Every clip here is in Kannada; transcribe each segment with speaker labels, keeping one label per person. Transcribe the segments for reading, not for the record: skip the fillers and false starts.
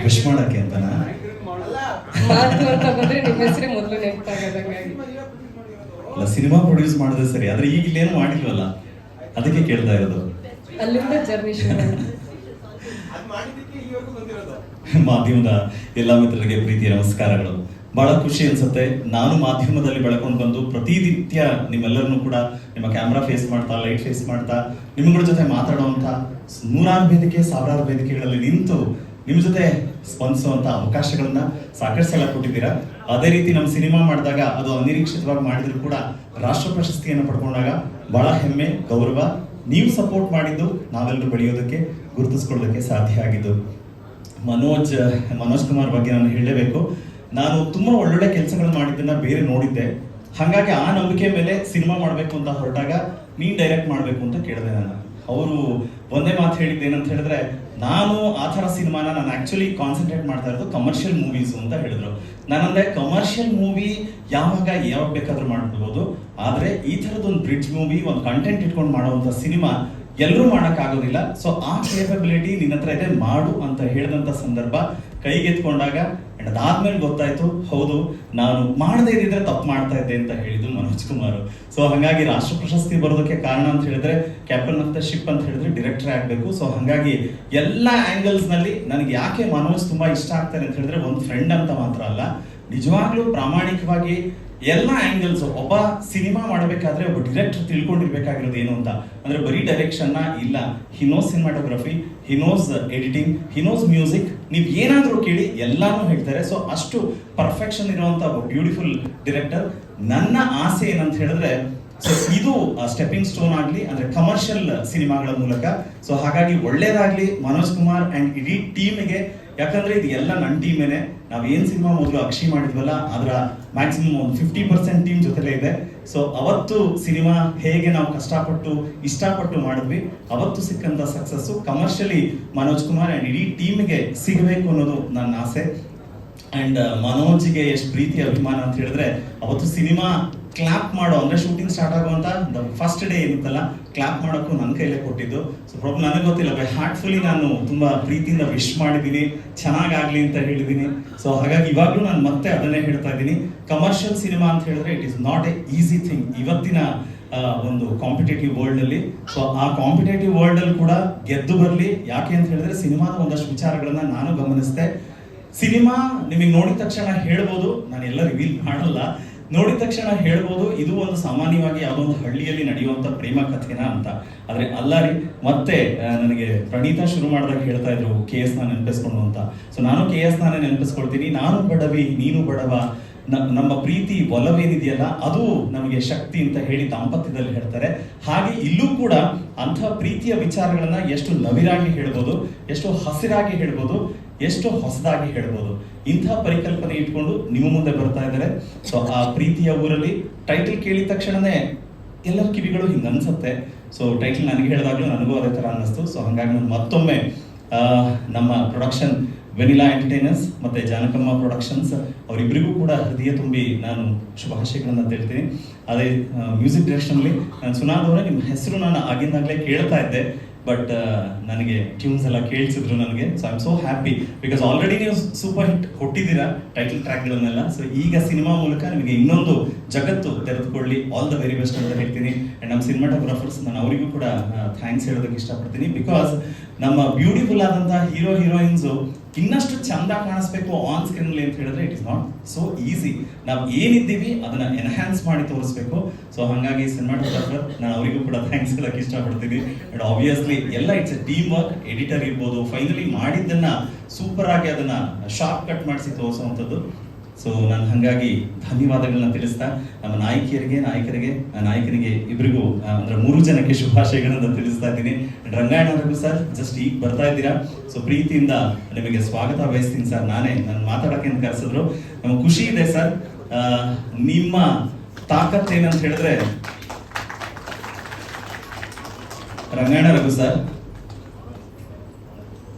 Speaker 1: ವಿಶ್ ಮಾಡಕ್ಕೆ ಅಂತನಾ?
Speaker 2: ಮಾತು ಅಂತ ಬಂದ್ರೆ ನಿಮ್ಮ ಹೆಸರೇ ಮೊದಲು ನೆನಪಾಗದಂಗಾಗಿ.
Speaker 1: ಅಲ್ಲ, ಸಿನಿಮಾ ಪ್ರೊಡ್ಯೂಸ್ ಮಾಡಿದ್ರೆ ಸರಿ, ಆದ್ರೆ ಈಗ ಇಲ್ಲೇನು ಮಾಡಿಲ್ವಲ್ಲ, ಅದಕ್ಕೆ ಕೇಳ್ತಾ ಇರೋದು.
Speaker 2: ಅಲ್ಲಿಂದ ಜರ್ನಿ ಶುರು.
Speaker 1: ಮಾಧ್ಯಮದ ಎಲ್ಲ ಮಿತ್ರರಿಗೆ ಪ್ರೀತಿಯ ನಮಸ್ಕಾರಗಳು. ಬಹಳ ಖುಷಿ ಅನ್ಸುತ್ತೆ. ನಾನು ಮಾಧ್ಯಮದಲ್ಲಿ ಬೆಳ್ಕೊಂಡು ಬಂದು ಪ್ರತಿನಿತ್ಯ ನಿಮ್ಮೆಲ್ಲರನ್ನೂ ಕೂಡ ನಿಮ್ಮ ಕ್ಯಾಮ್ರಾ ಫೇಸ್ ಮಾಡ್ತಾ, ಲೈಟ್ ಫೇಸ್ ಮಾಡ್ತಾ, ನಿಮ್ಗಳ ಜೊತೆ ಮಾತಾಡುವಂತ ನೂರಾರು ವೇದಿಕೆ, ಸಾವಿರಾರು ವೇದಿಕೆಗಳಲ್ಲಿ ನಿಂತು ನಿಮ್ಮ ಜೊತೆ ಸ್ಪಂದಿಸುವಂತ ಅವಕಾಶಗಳನ್ನ ಸಾಕಷ್ಟು ಸಲ ಕೊಟ್ಟಿದ್ದೀರಾ. ಅದೇ ರೀತಿ ನಮ್ಮ ಸಿನಿಮಾ ಮಾಡಿದಾಗ ಅದು ಅನಿರೀಕ್ಷಿತವಾಗಿ ಮಾಡಿದ್ರು ಕೂಡ ರಾಷ್ಟ್ರ ಪ್ರಶಸ್ತಿಯನ್ನು ಪಡ್ಕೊಂಡಾಗ ಬಹಳ ಹೆಮ್ಮೆ, ಗೌರವ. ನೀವು ಸಪೋರ್ಟ್ ಮಾಡಿದ್ದು ನಾವೆಲ್ಲರೂ ಬೆಳೆಯೋದಕ್ಕೆ, ಗುರುತಿಸ್ಕೊಳ್ಳೋದಕ್ಕೆ ಸಾಧ್ಯ ಆಗಿದ್ದು. ಮನೋಜ್ ಕುಮಾರ್ ಬಗ್ಗೆ ನಾನು ಹೇಳಲೇಬೇಕು. ನಾನು ತುಂಬಾ ಒಳ್ಳೊಳ್ಳೆ ಕೆಲಸಗಳು ಮಾಡಿದ್ದನ್ನ ಬೇರೆ ನೋಡಿದ್ದೆ. ಹಾಗಾಗಿ ಆ ನಂಬಿಕೆ ಮೇಲೆ ಸಿನಿಮಾ ಮಾಡಬೇಕು ಅಂತ ಹೊರಟಾಗ ನೀನ್ ಡೈರೆಕ್ಟ್ ಮಾಡಬೇಕು ಅಂತ ಕೇಳಿದೆ ನಾನು. ಅವರು ಒಂದೇ ಮಾತು ಹೇಳಿದ್ದು ಏನಂತ ಹೇಳಿದ್ರೆ, ನಾನು ಆ ಥರ ಸಿನಿಮಾನ ನಾನು ಆಕ್ಚುಲಿ ಕಾನ್ಸಂಟ್ರೇಟ್ ಮಾಡ್ತಾ ಇರೋದು ಕಮರ್ಷಿಯಲ್ ಮೂವೀಸ್ ಅಂತ ಹೇಳಿದ್ರು. ನಾನಂದ್ರೆ ಕಮರ್ಷಿಯಲ್ ಮೂವಿ ಯಾವಾಗ ಬೇಕಾದ್ರೂ ಮಾಡ್ಬೋದು, ಆದ್ರೆ ಈ ಥರದೊಂದು ಬ್ರಿಡ್ಜ್ ಮೂವಿ, ಒಂದು ಕಂಟೆಂಟ್ ಇಟ್ಕೊಂಡು ಮಾಡುವಂತ ಸಿನಿಮಾ ಎಲ್ಲರೂ ಮಾಡೋಕ್ಕಾಗೋದಿಲ್ಲ. ಸೊ ಆ ಕೇಪಬಿಲಿಟಿ ನಿನ್ನ ಹತ್ರ ಇದೆ, ಮಾಡು ಅಂತ ಹೇಳಿದಂಥ ಸಂದರ್ಭ ಕೈಗೆತ್ಕೊಂಡಾಗ ಅದಾದ್ಮೇಲೆ ಗೊತ್ತಾಯ್ತು, ಹೌದು ನಾನು ಮಾಡದೇ ಇದ್ದಿದ್ರೆ ತಪ್ಪು ಮಾಡ್ತಾ ಇದ್ದೆ ಅಂತ ಹೇಳಿದ್ದು ಮನೋಜ್ ಕುಮಾರ್. ಸೊ ಹಾಗಾಗಿ ರಾಷ್ಟ್ರ ಪ್ರಶಸ್ತಿ ಬರೋದಕ್ಕೆ ಕಾರಣ ಅಂತ ಹೇಳಿದ್ರೆ ಕ್ಯಾಪ್ಟನ್ ಆಫ್ ದ ಶಿಪ್ ಅಂತ ಹೇಳಿದ್ರೆ ಡೈರೆಕ್ಟರ್ ಆಗಬೇಕು. ಸೊ ಹಾಗಾಗಿ ಎಲ್ಲ ಆಂಗಲ್ಸ್ ನಲ್ಲಿ ನನಗೆ ಯಾಕೆ ಮನೋಜ್ ತುಂಬಾ ಇಷ್ಟ ಆಗ್ತಾರೆ ಅಂತ ಹೇಳಿದ್ರೆ, ಒಂದು ಫ್ರೆಂಡ್ ಅಂತ ಮಾತ್ರ ಅಲ್ಲ, ನಿಜವಾಗ್ಲೂ ಪ್ರಾಮಾಣಿಕವಾಗಿ ಎಲ್ಲ ಆಂಗಲ್ಸ್. ಒಬ್ಬ ಸಿನಿಮಾ ಮಾಡಬೇಕಾದ್ರೆ ಒಬ್ಬ ಡೈರೆಕ್ಟರ್ ತಿಳ್ಕೊಂಡಿರ್ಬೇಕಾಗಿರೋದು ಏನು ಅಂತ ಅಂದ್ರೆ, ಬರೀ ಡೈರೆಕ್ಷನ್ ಇಲ್ಲ, ಹಿನೋಸ್ ಸಿನಿಮಾಟೋಗ್ರಫಿ, ಹಿನೋಸ್ ಎಡಿಟಿಂಗ್, ಹಿನೋಸ್ ಮ್ಯೂಸಿಕ್, ನೀವು ಏನಾದ್ರೂ ಕೇಳಿ ಎಲ್ಲಾನು ಹೇಳ್ತಾರೆ. ಸೊ ಅಷ್ಟು ಪರ್ಫೆಕ್ಷನ್ ಇರುವಂತ ಒಬ್ಬ ಬ್ಯೂಟಿಫುಲ್ ಡೈರೆಕ್ಟರ್. ನನ್ನ ಆಸೆ ಏನಂತ ಹೇಳಿದ್ರೆ, ಸೊ ಇದು ಸ್ಟೆಪಿಂಗ್ ಸ್ಟೋನ್ ಆಗ್ಲಿ ಅಂದ್ರೆ ಕಮರ್ಷಿಯಲ್ ಸಿನಿಮಾಗಳ ಮೂಲಕ. ಸೊ ಹಾಗಾಗಿ ಒಳ್ಳೇದಾಗ್ಲಿ ಮನೋಜ್ ಕುಮಾರ್ ಅಂಡ್ ಇಡೀ ಟೀಮ್ಗೆ. ಯಾಕಂದ್ರೆ ಇದು ಎಲ್ಲ ನನ್ನ ಟೀಮೇನೆ. ನಾವ್ ಏನ್ ಸಿನಿಮಾ ಮೊದಲು ಅಕ್ಷಿ ಮಾಡಿದ್ವಲ್ಲ, ಅದರ ಮ್ಯಾಕ್ಸಿಮಮ್ ಒಂದು 50% ಟೀಮ್ ಜೊತೆಲೇ ಇದೆ. ಸೊ ಅವತ್ತು ಸಿನಿಮಾ ಹೇಗೆ ನಾವು ಕಷ್ಟಪಟ್ಟು ಇಷ್ಟಪಟ್ಟು ಮಾಡಿದ್ವಿ, ಅವತ್ತು ಸಿಕ್ಕಂತ success commercially Manoj Kumar and ಇಡೀ ಟೀಮ್ಗೆ ಸಿಗಬೇಕು ಅನ್ನೋದು ನನ್ನ ಆಸೆ. ಅಂಡ್ ಮನೋಜ್ಗೆ ಎಷ್ಟು ಪ್ರೀತಿ ಅಭಿಮಾನ ಅಂತ ಹೇಳಿದ್ರೆ, ಅವತ್ತು ಸಿನಿಮಾ ಕ್ಲಾಪ್ ಮಾಡೋ ಅಂದ್ರೆ ಶೂಟಿಂಗ್ ಸ್ಟಾರ್ಟ್ ಆಗುವಂತ ಫಸ್ಟ್ ಡೇ ಏನಿತ್ತಲ್ಲ, ಕ್ಲಾಪ್ ಮಾಡೋಕ್ಕೂ ನನ್ನ ಕೈಲೇ ಕೊಟ್ಟಿದ್ದು. ಸೊ ಪ್ರಾಬ್ಲಮ್ ನನಗೆ ಗೊತ್ತಿಲ್ಲ, ಬೈ ಹಾರ್ಟ್ಫುಲಿ ನಾನು ತುಂಬಾ ಪ್ರೀತಿಯಿಂದ ವಿಶ್ ಮಾಡಿದ್ದೀನಿ, ಚೆನ್ನಾಗಾಗ್ಲಿ ಅಂತ ಹೇಳಿದ್ದೀನಿ. ಸೊ ಹಾಗಾಗಿ ಇವಾಗ್ಲೂ ನಾನು ಮತ್ತೆ ಅದನ್ನೇ ಹೇಳ್ತಾ ಇದ್ದೀನಿ, ಕಮರ್ಷಿಯಲ್ ಸಿನಿಮಾ ಅಂತ ಹೇಳಿದ್ರೆ it is not A easy thing ಇವತ್ತಿನ ಒಂದು ಕಾಂಪಿಟೇಟಿವ್ ವರ್ಲ್ಡ್ ಅಲ್ಲಿ. ಸೊ ಆ ಕಾಂಪಿಟೇಟಿವ್ ವರ್ಲ್ಡ್ ಅಲ್ಲಿ ಕೂಡ ಗೆದ್ದು ಬರಲಿ. ಯಾಕೆ ಅಂತ ಹೇಳಿದ್ರೆ, ಸಿನಿಮಾದ ಒಂದಷ್ಟು ವಿಚಾರಗಳನ್ನ ನಾನು ಗಮನಿಸಿದೆ. ಸಿನಿಮಾ ನಿಮಗೆ ನೋಡಿದ ತಕ್ಷಣ ಹೇಳ್ಬೋದು, ನಾನು ಎಲ್ಲ ರಿವೀಲ್ ಮಾಡಲ್ಲ, ನೋಡಿದ ತಕ್ಷಣ ಹೇಳ್ಬೋದು ಇದು ಒಂದು ಸಾಮಾನ್ಯವಾಗಿ ಯಾವುದೋ ಒಂದು ಹಳ್ಳಿಯಲ್ಲಿ ನಡೆಯುವಂತ ಪ್ರೇಮ ಕಥೆನಾ ಅಂತ. ಆದ್ರೆ ಅಲ್ಲ ರೀ. ಮತ್ತೆ ನನಗೆ ಪ್ರಣೀತಾ ಶುರು ಮಾಡಿದಾಗ ಹೇಳ್ತಾ ಇದ್ರು KS ನ ನೆನಪಿಸ್ಕೊಂಡು ಅಂತ. ಸೊ ನಾನು KS ನಾನೇ ನೆನಪಿಸ್ಕೊಳ್ತೀನಿ. ನಾನು ಬಡವಿ ನೀನು ಬಡವ, ನಮ್ಮ ಪ್ರೀತಿ ಒಲವೇನಿದೆಯಲ್ಲ ಅದು ನಮಗೆ ಶಕ್ತಿ ಅಂತ ಹೇಳಿ ದಾಂಪತ್ಯದಲ್ಲಿ ಹೇಳ್ತಾರೆ. ಹಾಗೆ ಇಲ್ಲೂ ಕೂಡ ಅಂಥ ಪ್ರೀತಿಯ ವಿಚಾರಗಳನ್ನ ಎಷ್ಟು ನವಿರಾಗಿ ಹೇಳ್ಬೋದು, ಎಷ್ಟು ಹಸಿರಾಗಿ ಹೇಳ್ಬೋದು, ಎಷ್ಟು ಹೊಸದಾಗಿ ಹೇಳ್ಬೋದು. ಇಂಥ ಪರಿಕಲ್ಪನೆ ಇಟ್ಕೊಂಡು ನಿಮ್ಮ ಮುಂದೆ ಬರ್ತಾ ಇದ್ದಾರೆ. ಸೊ ಆ ಪ್ರೀತಿಯ ಊರಲ್ಲಿ ಟೈಟಲ್ ಕೇಳಿದ ತಕ್ಷಣನೇ ಎಲ್ಲರ ಕಿವಿಗಳು ಹಿಂಗೆ ಅನ್ಸುತ್ತೆ. ಸೊ ಟೈಟಲ್ ನನಗೆ ಹೇಳಿದಾಗ್ಲೂ ನನಗೂ ಅದೇ ಥರ ಅನ್ನಿಸ್ತು. ಸೊ ಹಾಗಾಗಿ ನಾನು ಮತ್ತೊಮ್ಮೆ ನಮ್ಮ ಪ್ರೊಡಕ್ಷನ್ ವೆನಿಲಾ ಎಂಟರ್ಟೈನರ್ಸ್ ಮತ್ತೆ ಜಾನಕಮ್ಮ ಪ್ರೊಡಕ್ಷನ್ಸ್ ಅವರಿಬ್ಬರಿಗೂ ಕೂಡ ಹೃದಯ ತುಂಬಿ ನಾನು ಶುಭಾಶಯಗಳನ್ನ ಹೇಳ್ತೀನಿ. ಅದೇ ಮ್ಯೂಸಿಕ್ ಡೈರೆಕ್ಷನ್ಲಿ ನಾನು ಸುನಾದ್ ಅವರೇ, ನಿಮ್ಮ ಹೆಸರು ನಾನು ಆಗಿಂದಾಗಲೇ ಕೇಳ್ತಾ ಇದ್ದೆ, ಬಟ್ ನನಗೆ ಟ್ಯೂನ್ಸ್ ಎಲ್ಲ ಕೇಳಿಸಿದ್ರು ನನಗೆ. So I am so happy because already ನೀವು ಸೂಪರ್ ಹಿಟ್ ಕೊಟ್ಟಿದ್ದೀರಾ ಟೈಟಲ್ ಟ್ರ್ಯಾಕ್ಗಳನ್ನೆಲ್ಲ. ಸೊ ಈಗ ಸಿನಿಮಾ ಮೂಲಕ ನಿಮಗೆ ಇನ್ನೊಂದು ಜಗತ್ತು ತೆರೆದುಕೊಳ್ಳಿ. ಆಲ್ ದ ವೆರಿ ಬೆಸ್ಟ್ ಅಂತ ಹೇಳ್ತೀನಿ. ಅಂಡ್ ನಮ್ಮ ಸಿನಿಮಾಟೋಗ್ರಾಫರ್ಸ್, ನಾನು ಅವರಿಗೂ ಕೂಡ ಥ್ಯಾಂಕ್ಸ್ ಹೇಳೋದಕ್ಕೆ ಇಷ್ಟಪಡ್ತೀನಿ. ಬಿಕಾಸ್ ನಮ್ಮ ಬ್ಯೂಟಿಫುಲ್ ಆದಂತಹ ಹೀರೋ ಹೀರೋಯಿನ್ಸು ಇನ್ನಷ್ಟು ಚಂದ ಕಾಣಿಸ್ಬೇಕು ಆನ್ ಸ್ಕ್ರೀನ್ ಅಲ್ಲಿ ಅಂತ ಹೇಳಿದ್ರೆ it is not so easy. ನಾವು ಏನಿದ್ದೀವಿ ಅದನ್ನ ಎನ್ಹ್ಯಾನ್ಸ್ ಮಾಡಿ ತೋರಿಸ್ಬೇಕು. ಸೊ ಹಾಗಾಗಿ ಸಿನಿಮಾಟೋಗ್ರಾಫರ್, ನಾನು ಅವರಿಗೂ ಕೂಡ ಥ್ಯಾಂಕ್ಸ್ ಹೇಳಕ್ಕೆ ಇಷ್ಟಪಡ್ತೀನಿ. ಅಂಡ್ ಆಬ್ವಿಯಸ್ಲಿ ಎಲ್ಲ it's A team work. Editor ಇರ್ಬೋದು, ಫೈನಲಿ ಮಾಡಿದ್ದನ್ನ ಸೂಪರ್ ಆಗಿ ಅದನ್ನ ಶಾರ್ಪ್ ಕಟ್ ಮಾಡಿಸಿ ತೋರಿಸುವಂಥದ್ದು. ಸೊ ನಾನು ಹಾಗಾಗಿ ಧನ್ಯವಾದಗಳನ್ನ ತಿಳಿಸ್ತಾ ನಮ್ಮ ನಾಯಕನಿಗೆ ಇಬ್ಬರಿಗೂ ಅಂದ್ರೆ 3 ಜನಕ್ಕೆ ಶುಭಾಶಯಗಳನ್ನ ತಿಳಿಸ್ತಾ ಇದ್ದೀನಿ. ರಂಗಾಯಣ ರಘು ಸರ್ ಜಸ್ಟ್ ಈಗ ಬರ್ತಾ ಇದ್ದೀರಾ. ಸೊ ಪ್ರೀತಿಯಿಂದ ನಿಮಗೆ ಸ್ವಾಗತ ಬಯಸ್ತೀನಿ ಸರ್. ನಾನು ಮಾತಾಡಕ್ಕೆ ಅಂತ ಕರೆಸಿದ್ರು, ನಮ್ಗೆ ಖುಷಿ ಇದೆ ಸರ್. ನಿಮ್ಮ ತಾಕತ್ ಏನಂತ ಹೇಳಿದ್ರೆ, ರಂಗಾಯಣ ರಘು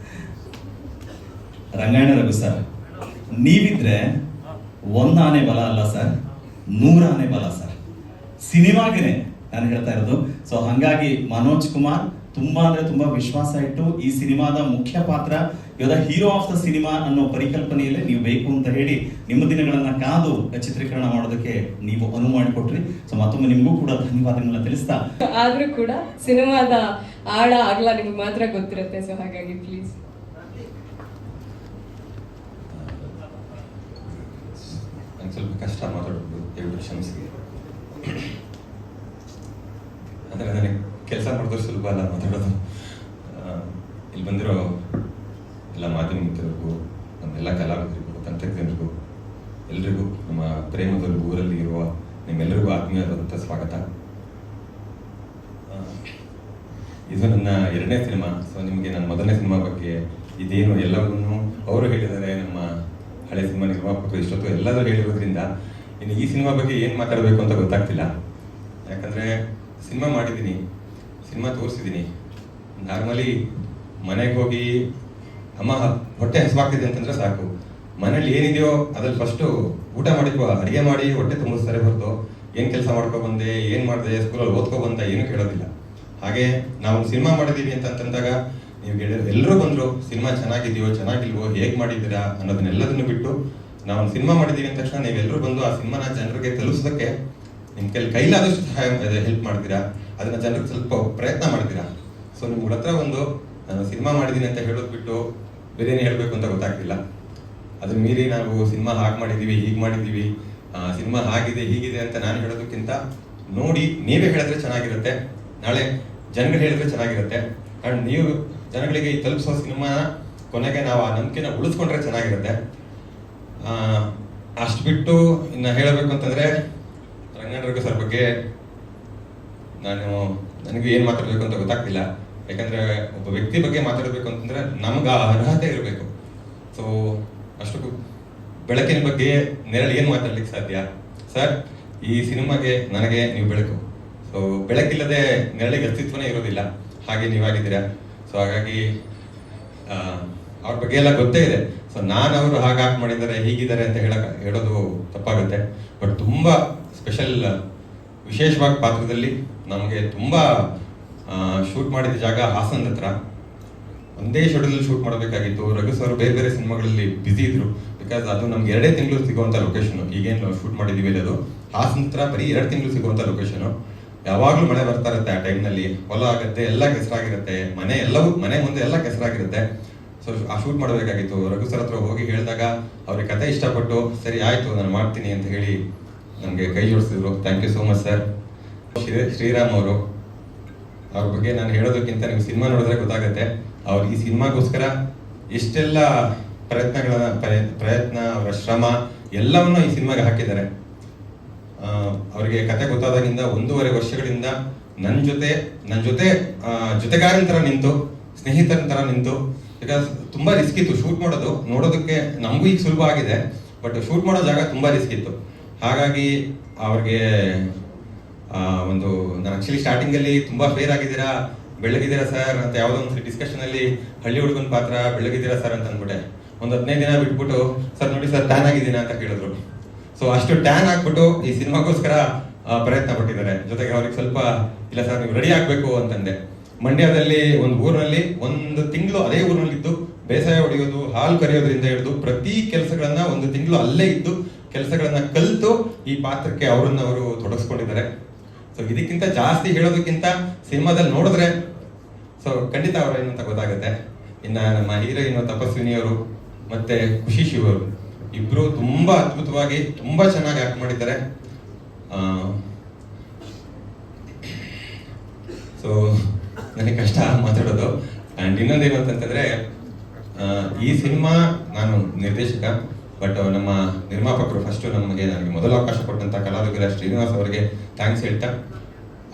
Speaker 1: ಸರ್ ನೀವಿದ್ರೆ 1 ಆನೆ ಬಲ ಅಲ್ಲ ಸರ್, 100 ಆನೆ ಬಲ ಸರ್. ಸಿನಿಮಾಗೆನೆ ನಾನು ಹೇಳ್ತಾ ಇರೋದು. ಸೊ ಹಾಗಾಗಿ ಮನೋಜ್ ಕುಮಾರ್ ತುಂಬಾ ಅಂದ್ರೆ ತುಂಬಾ ವಿಶ್ವಾಸ ಇಟ್ಟು ಈ ಸಿನಿಮಾದ ಮುಖ್ಯ ಪಾತ್ರ ಇವಾಗ ಹೀರೋ ಆಫ್ ದ ಸಿನಿಮಾ ಅನ್ನೋ ಪರಿಕಲ್ಪನೆಯಲ್ಲೇ ನೀವು ಬೇಕು ಅಂತ ಹೇಳಿ ನಿಮ್ಮ ದಿನಗಳನ್ನ ಕಾದು ಚಿತ್ರೀಕರಣ ಮಾಡೋದಕ್ಕೆ ನೀವು ಅನುವು ಮಾಡಿಕೊಟ್ರಿ. ಸೊ ಮತ್ತೊಮ್ಮೆ ನಿಮಗೂ ಕೂಡ ಧನ್ಯವಾದಗಳನ್ನ ತಿಳಿಸ್ತಾ,
Speaker 2: ಆದ್ರೂ ಕೂಡ ಸಿನಿಮಾದ ಆಳ ಆಗ್ಲ ನಿಮ್ಗೆ ಮಾತ್ರ ಗೊತ್ತಿರುತ್ತೆ. ಸೊ ಹಾಗಾಗಿ ಪ್ಲೀಸ್
Speaker 3: ನಂಗೆ ಸ್ವಲ್ಪ ಕಷ್ಟ ಮಾತಾಡೋದು, ದಯವಿಟ್ಟು ಕ್ಷಮಿಸಿ. ಅಂದರೆ ನನಗೆ ಕೆಲಸ ಮಾಡಿದ್ರೆ ಸುಲಭ ಅಲ್ಲ ಮಾತಾಡೋದು. ಇಲ್ಲಿ ಬಂದಿರೋ ಎಲ್ಲ ಮಾಧ್ಯಮ ಮಿತ್ರರಿಗೂ, ನಮ್ಮೆಲ್ಲ ಕಲಾವಿದರಿಗೂ, ತಂತ್ರಜ್ಞರಿಗೂ, ಎಲ್ರಿಗೂ, ನಮ್ಮ ಪ್ರೇಮದಲ್ಲಿ ಊರಲ್ಲಿ ಇರುವ ನಿಮ್ಮೆಲ್ಲರಿಗೂ ಆತ್ಮೀಯವಾದಂಥ ಸ್ವಾಗತ. ಇದು ನನ್ನ 2ನೇ ಸಿನಿಮಾ. ಸೊ ನಿಮಗೆ ನನ್ನ ಮೊದಲನೇ ಸಿನಿಮಾ ಬಗ್ಗೆ ಇದೇನು ಎಲ್ಲವನ್ನೂ ಅವರು ಹೇಳಿದ್ದಾರೆ. ನಮ್ಮ ಹಳೆ ಸಿನಿಮಾ ನಿರ್ಮಾಪಕರು ಇಷ್ಟೊತ್ತು ಎಲ್ಲರೂ ಹೇಳಿರೋದ್ರಿಂದ ಇನ್ನು ಈ ಸಿನಿಮಾ ಬಗ್ಗೆ ಏನು ಮಾತಾಡಬೇಕು ಅಂತ ಗೊತ್ತಾಗ್ತಿಲ್ಲ. ಯಾಕಂದರೆ ಸಿನಿಮಾ ಮಾಡಿದ್ದೀನಿ, ಸಿನಿಮಾ ತೋರಿಸಿದ್ದೀನಿ. ನಾರ್ಮಲಿ ಮನೆಗೆ ಹೋಗಿ ಅಮ್ಮ ಹೊಟ್ಟೆ ಹಸಿವಾಗ್ತಿದೆ ಅಂತಂದರೆ ಸಾಕು, ಮನೇಲಿ ಏನಿದೆಯೋ ಅದ್ರಲ್ಲಿ ಫಸ್ಟು ಊಟ ಮಾಡಿಕೋ, ಅಡುಗೆ ಮಾಡಿ ಹೊಟ್ಟೆ ತುಂಬಿಸ್ತಾರೆ ಹೊರತು ಏನು ಕೆಲಸ ಮಾಡ್ಕೊ ಬಂದೆ, ಏನು ಮಾಡಿದೆ, ಸ್ಕೂಲಲ್ಲಿ ಓದ್ಕೊ ಬಂದ ಏನೂ ಕೇಳೋದಿಲ್ಲ. ಹಾಗೆ ನಾವು ಸಿನಿಮಾ ಮಾಡಿದ್ದೀವಿ ಅಂತಂದಾಗ ನೀವು ಎಲ್ಲರೂ ಬಂದರು ಸಿನಿಮಾ ಚೆನ್ನಾಗಿದೆಯೋ ಚೆನ್ನಾಗಿಲ್ವೋ, ಹೇಗೆ ಮಾಡಿದ್ದೀರಾ ಅನ್ನೋದನ್ನೆಲ್ಲದನ್ನು ಬಿಟ್ಟು ನಾವು ಸಿನಿಮಾ ಮಾಡಿದ್ದೀವಿ ಅಂದ ತಕ್ಷಣ ನೀವೆಲ್ಲರೂ ಬಂದು ಆ ಸಿನಿಮಾನ ಜನರಿಗೆ ತಲುಪಿಸೋದಕ್ಕೆ ನಿಮ್ಮ ಕೈಲಾದಷ್ಟು ಸಹಾಯ ಹೆಲ್ಪ್ ಮಾಡ್ತೀರಾ, ಅದನ್ನು ಜನರಿಗೆ ಸ್ವಲ್ಪ ಪ್ರಯತ್ನ ಮಾಡ್ತೀರಾ. ಸೊ ನಿಮ್ಗಳ ಹತ್ರ ಒಂದು ನಾನು ಸಿನಿಮಾ ಮಾಡಿದ್ದೀನಿ ಅಂತ ಹೇಳೋದು ಬಿಟ್ಟು ಬೇರೆ ಏನು ಹೇಳಬೇಕು ಅಂತ ಗೊತ್ತಾಗ್ತಿಲ್ಲ. ಅದ್ರ ಮೀರಿ ನಾವು ಸಿನಿಮಾ ಹಾಗೆ ಮಾಡಿದ್ದೀವಿ, ಹೀಗೆ ಮಾಡಿದ್ದೀವಿ, ಸಿನಿಮಾ ಹಾಗಿದೆ ಹೀಗಿದೆ ಅಂತ ನಾನು ಹೇಳೋದಕ್ಕಿಂತ ನೋಡಿ ನೀವೇ ಹೇಳಿದ್ರೆ ಚೆನ್ನಾಗಿರುತ್ತೆ, ನಾಳೆ ಜನಗಳು ಹೇಳಿದ್ರೆ ಚೆನ್ನಾಗಿರುತ್ತೆ. ಆ್ಯಂಡ್ ನೀವು ಜನಗಳಿಗೆ ತಲುಪಿಸೋ ಸಿನಿಮಾ ಕೊನೆಗೆ ನಾವು ಆ ನಂಬಿಕೆನ ಉಳಿಸ್ಕೊಂಡ್ರೆ ಚೆನ್ನಾಗಿರುತ್ತೆ. ಅಷ್ಟು ಬಿಟ್ಟು ಇನ್ನು ಹೇಳಬೇಕು ಅಂತಂದರೆ ರಂಗನಾಥ್ ಸರ್ ಬಗ್ಗೆ ನನಗೂ ಏನು ಮಾತಾಡಬೇಕು ಅಂತ ಗೊತ್ತಾಗ್ತಿಲ್ಲ. ಯಾಕಂದರೆ ಒಬ್ಬ ವ್ಯಕ್ತಿ ಬಗ್ಗೆ ಮಾತಾಡಬೇಕು ಅಂತಂದರೆ ನಮ್ಗೆ ಆ ಅರ್ಹತೆ ಇರಬೇಕು. ಸೊ ಅಷ್ಟು ಬೆಳಕಿನ ಬಗ್ಗೆ ನೆರಳು ಏನು ಮಾತಾಡ್ಲಿಕ್ಕೆ ಸಾಧ್ಯ ಸರ್? ಈ ಸಿನಿಮಾಗೆ ನನಗೆ ನೀವು ಬೆಳಕು. ಸೊ ಬೆಳಕಿಲ್ಲದೆ ನೆರಳಿಗೆ ಅಸ್ತಿತ್ವನೇ ಇರೋದಿಲ್ಲ, ಹಾಗೆ ನೀವಾಗಿದ್ದೀರಾ. ಸೊ ಹಾಗಾಗಿ ಅವ್ರ ಬಗ್ಗೆ ಎಲ್ಲ ಗೊತ್ತೇ ಇದೆ. ಸೊ ನಾನು ಅವರು ಹಾಗೆ ಆಕ್ಟ್ ಮಾಡಿದ್ದಾರೆ ಹೀಗಿದ್ದಾರೆ ಅಂತ ಹೇಳೋದು ತಪ್ಪಾಗುತ್ತೆ. ಬಟ್ ತುಂಬ ಸ್ಪೆಷಲ್ ವಿಶೇಷವಾಗಿ ಪಾತ್ರದಲ್ಲಿ ನಮಗೆ ತುಂಬ ಶೂಟ್ ಮಾಡಿದ ಜಾಗ ಹಾಸನ ಹತ್ರ. ಒಂದೇ ಶೆಡ್ಯೂಲ್ ಶೂಟ್ ಮಾಡಬೇಕಾಗಿತ್ತು. ರಘು ಸರ್ ಬೇರೆ ಬೇರೆ ಸಿನಿಮಾಗಳಲ್ಲಿ ಬ್ಯುಸಿ ಇದ್ರು, ಬಿಕಾಸ್ ಅದು ನಮ್ಗೆ 2 ತಿಂಗಳು ಸಿಗುವಂಥ ಲೊಕೇಶನ್. ಈಗೇನು ಶೂಟ್ ಮಾಡಿದ್ದೀವಿ ಅದು ಹಾಸನ ಹತ್ರ ಬರೀ 2 ತಿಂಗಳು ಸಿಗುವಂಥ ಲೊಕೇಶನು. ಯಾವಾಗಲೂ ಮಳೆ ಬರ್ತಾ ಇರುತ್ತೆ, ಆ ಟೈಮ್ನಲ್ಲಿ ಹೊಲ ಆಗುತ್ತೆ, ಎಲ್ಲ ಕೆಸರಾಗಿರುತ್ತೆ, ಮನೆ ಮುಂದೆ ಎಲ್ಲ ಕೆಸರಾಗಿರುತ್ತೆ. ಸೊ ಆ ಶೂಟ್ ಮಾಡಬೇಕಾಗಿತ್ತು. ರಘು ಸರ್ ಹತ್ರ ಹೋಗಿ ಹೇಳಿದಾಗ ಅವ್ರಿಗೆ ಕತೆ ಇಷ್ಟಪಟ್ಟು ಸರಿ ಆಯಿತು ನಾನು ಮಾಡ್ತೀನಿ ಅಂತ ಹೇಳಿ ನಮಗೆ ಕೈ ಜೋಡಿಸಿದ್ರು. Thank you so much sir. Sriram ಅವರು, ಅವ್ರ ಬಗ್ಗೆ ನಾನು ಹೇಳೋದಕ್ಕಿಂತ ನೀವು ಸಿನಿಮಾ ನೋಡಿದ್ರೆ ಗೊತ್ತಾಗುತ್ತೆ. ಅವ್ರು ಈ ಸಿನಿಮಾಗೋಸ್ಕರ ಎಷ್ಟೆಲ್ಲ ಪ್ರಯತ್ನ ಅವರ ಶ್ರಮ ಎಲ್ಲವನ್ನೂ ಈ ಸಿನಿಮಾಗೆ ಹಾಕಿದ್ದಾರೆ. ಅವರಿಗೆ ಕತೆ ಗೊತ್ತಾದಾಗಿಂದ 1.5 ವರ್ಷಗಳಿಂದ ನನ್ನ ಜೊತೆ ಜೊತೆಗಾರನ ಥರ ನಿಂತು, ಸ್ನೇಹಿತರ ಥರ ನಿಂತು. ಬಿಕಾಸ್ ತುಂಬ ರಿಸ್ಕ್ ಇತ್ತು ಶೂಟ್ ಮಾಡೋದು. ನೋಡೋದಕ್ಕೆ ನಮಗೂ ಈಗ ಸುಲಭ ಆಗಿದೆ, ಬಟ್ ಶೂಟ್ ಮಾಡೋ ಜಾಗ ತುಂಬ ರಿಸ್ಕ್ ಇತ್ತು. ಹಾಗಾಗಿ ಅವ್ರಿಗೆ ನಾನು ಆ್ಯಕ್ಚುಲಿ ಸ್ಟಾರ್ಟಿಂಗಲ್ಲಿ ತುಂಬ ಫೇರ್ ಆಗಿದ್ದೀರಾ, ಬೆಳಗಿದ್ದೀರಾ ಸರ್ ಅಂತ ಯಾವುದೋ ಒಂದು ಡಿಸ್ಕಷನಲ್ಲಿ ಹಳ್ಳಿ ಹುಡುಗನ ಪಾತ್ರ ಬೆಳಗಿದ್ದೀರಾ ಸರ್ ಅಂತ ಅಂದ್ಬಿಟ್ಟೆ. ಒಂದು 15 ದಿನ ಬಿಟ್ಬಿಟ್ಟು ಸರ್ ನೋಡಿ ಸರ್ ಟ್ಯಾನ್ ಆಗಿದ್ದೀನಾ ಅಂತ ಕೇಳಿದ್ರು. ಸೊ ಅಷ್ಟು ಟ್ಯಾನ್ ಹಾಕ್ಬಿಟ್ಟು ಈ ಸಿನಿಮಾಗೋಸ್ಕರ ಪ್ರಯತ್ನ ಪಟ್ಟಿದ್ದಾರೆ. ಜೊತೆಗೆ ಅವ್ರಿಗೆ ಸ್ವಲ್ಪ ಇಲ್ಲ ಸರ್ ನೀವು ರೆಡಿ ಆಗಬೇಕು ಅಂತಂದೆ. ಮಂಡ್ಯದಲ್ಲಿ ಒಂದು ಊರಿನಲ್ಲಿ 1 ತಿಂಗಳು ಅದೇ ಊರಿನಲ್ಲಿದ್ದು ಬೇಸಾಯ ಹೊಡೆಯೋದು, ಹಾಲು ಕರೆಯೋದ್ರಿಂದ ಹಿಡಿದು ಪ್ರತಿ ಕೆಲಸಗಳನ್ನ 1 ತಿಂಗಳು ಅಲ್ಲೇ ಇದ್ದು ಕೆಲಸಗಳನ್ನ ಕಲಿತು ಈ ಪಾತ್ರಕ್ಕೆ ಅವರು ತೊಡಗಿಸ್ಕೊಂಡಿದ್ದಾರೆ. ಸೊ ಇದಕ್ಕಿಂತ ಜಾಸ್ತಿ ಹೇಳೋದಕ್ಕಿಂತ ಸಿನಿಮಾದಲ್ಲಿ ನೋಡಿದ್ರೆ ಸೊ ಖಂಡಿತ ಅವರು ಏನಂತ ಗೊತ್ತಾಗುತ್ತೆ. ಇನ್ನು ನಮ್ಮ ಹೀರೋಯಿನ್ ತಪಸ್ವಿನಿಯವರು ಮತ್ತೆ ಖುಷಿ ಶಿವರು ಇಬ್ರು ತುಂಬಾ ಅದ್ಭುತವಾಗಿ ತುಂಬಾ ಚೆನ್ನಾಗಿ ಆಕ್ಟ್ ಮಾಡಿದ್ದಾರೆ. ಸೊ ನನಗೆ ಕಷ್ಟ ಮಾತಾಡೋದು. ಆ್ಯಂಡ್ ಇನ್ನೊಂದೇನು ಅಂತಂತಂದ್ರೆ ಈ ಸಿನಿಮಾ ನಾನು ನಿರ್ದೇಶಕ, ಬಟ್ ನಮ್ಮ ನಿರ್ಮಾಪಕರು ಫಸ್ಟ್ ನನಗೆ ಮೊದಲ ಅವಕಾಶ ಕೊಟ್ಟಂತ ಕಲಾವಿದರ ಶ್ರೀನಿವಾಸ್ ಅವರಿಗೆ ಥ್ಯಾಂಕ್ಸ್ ಹೇಳ್ತಾ,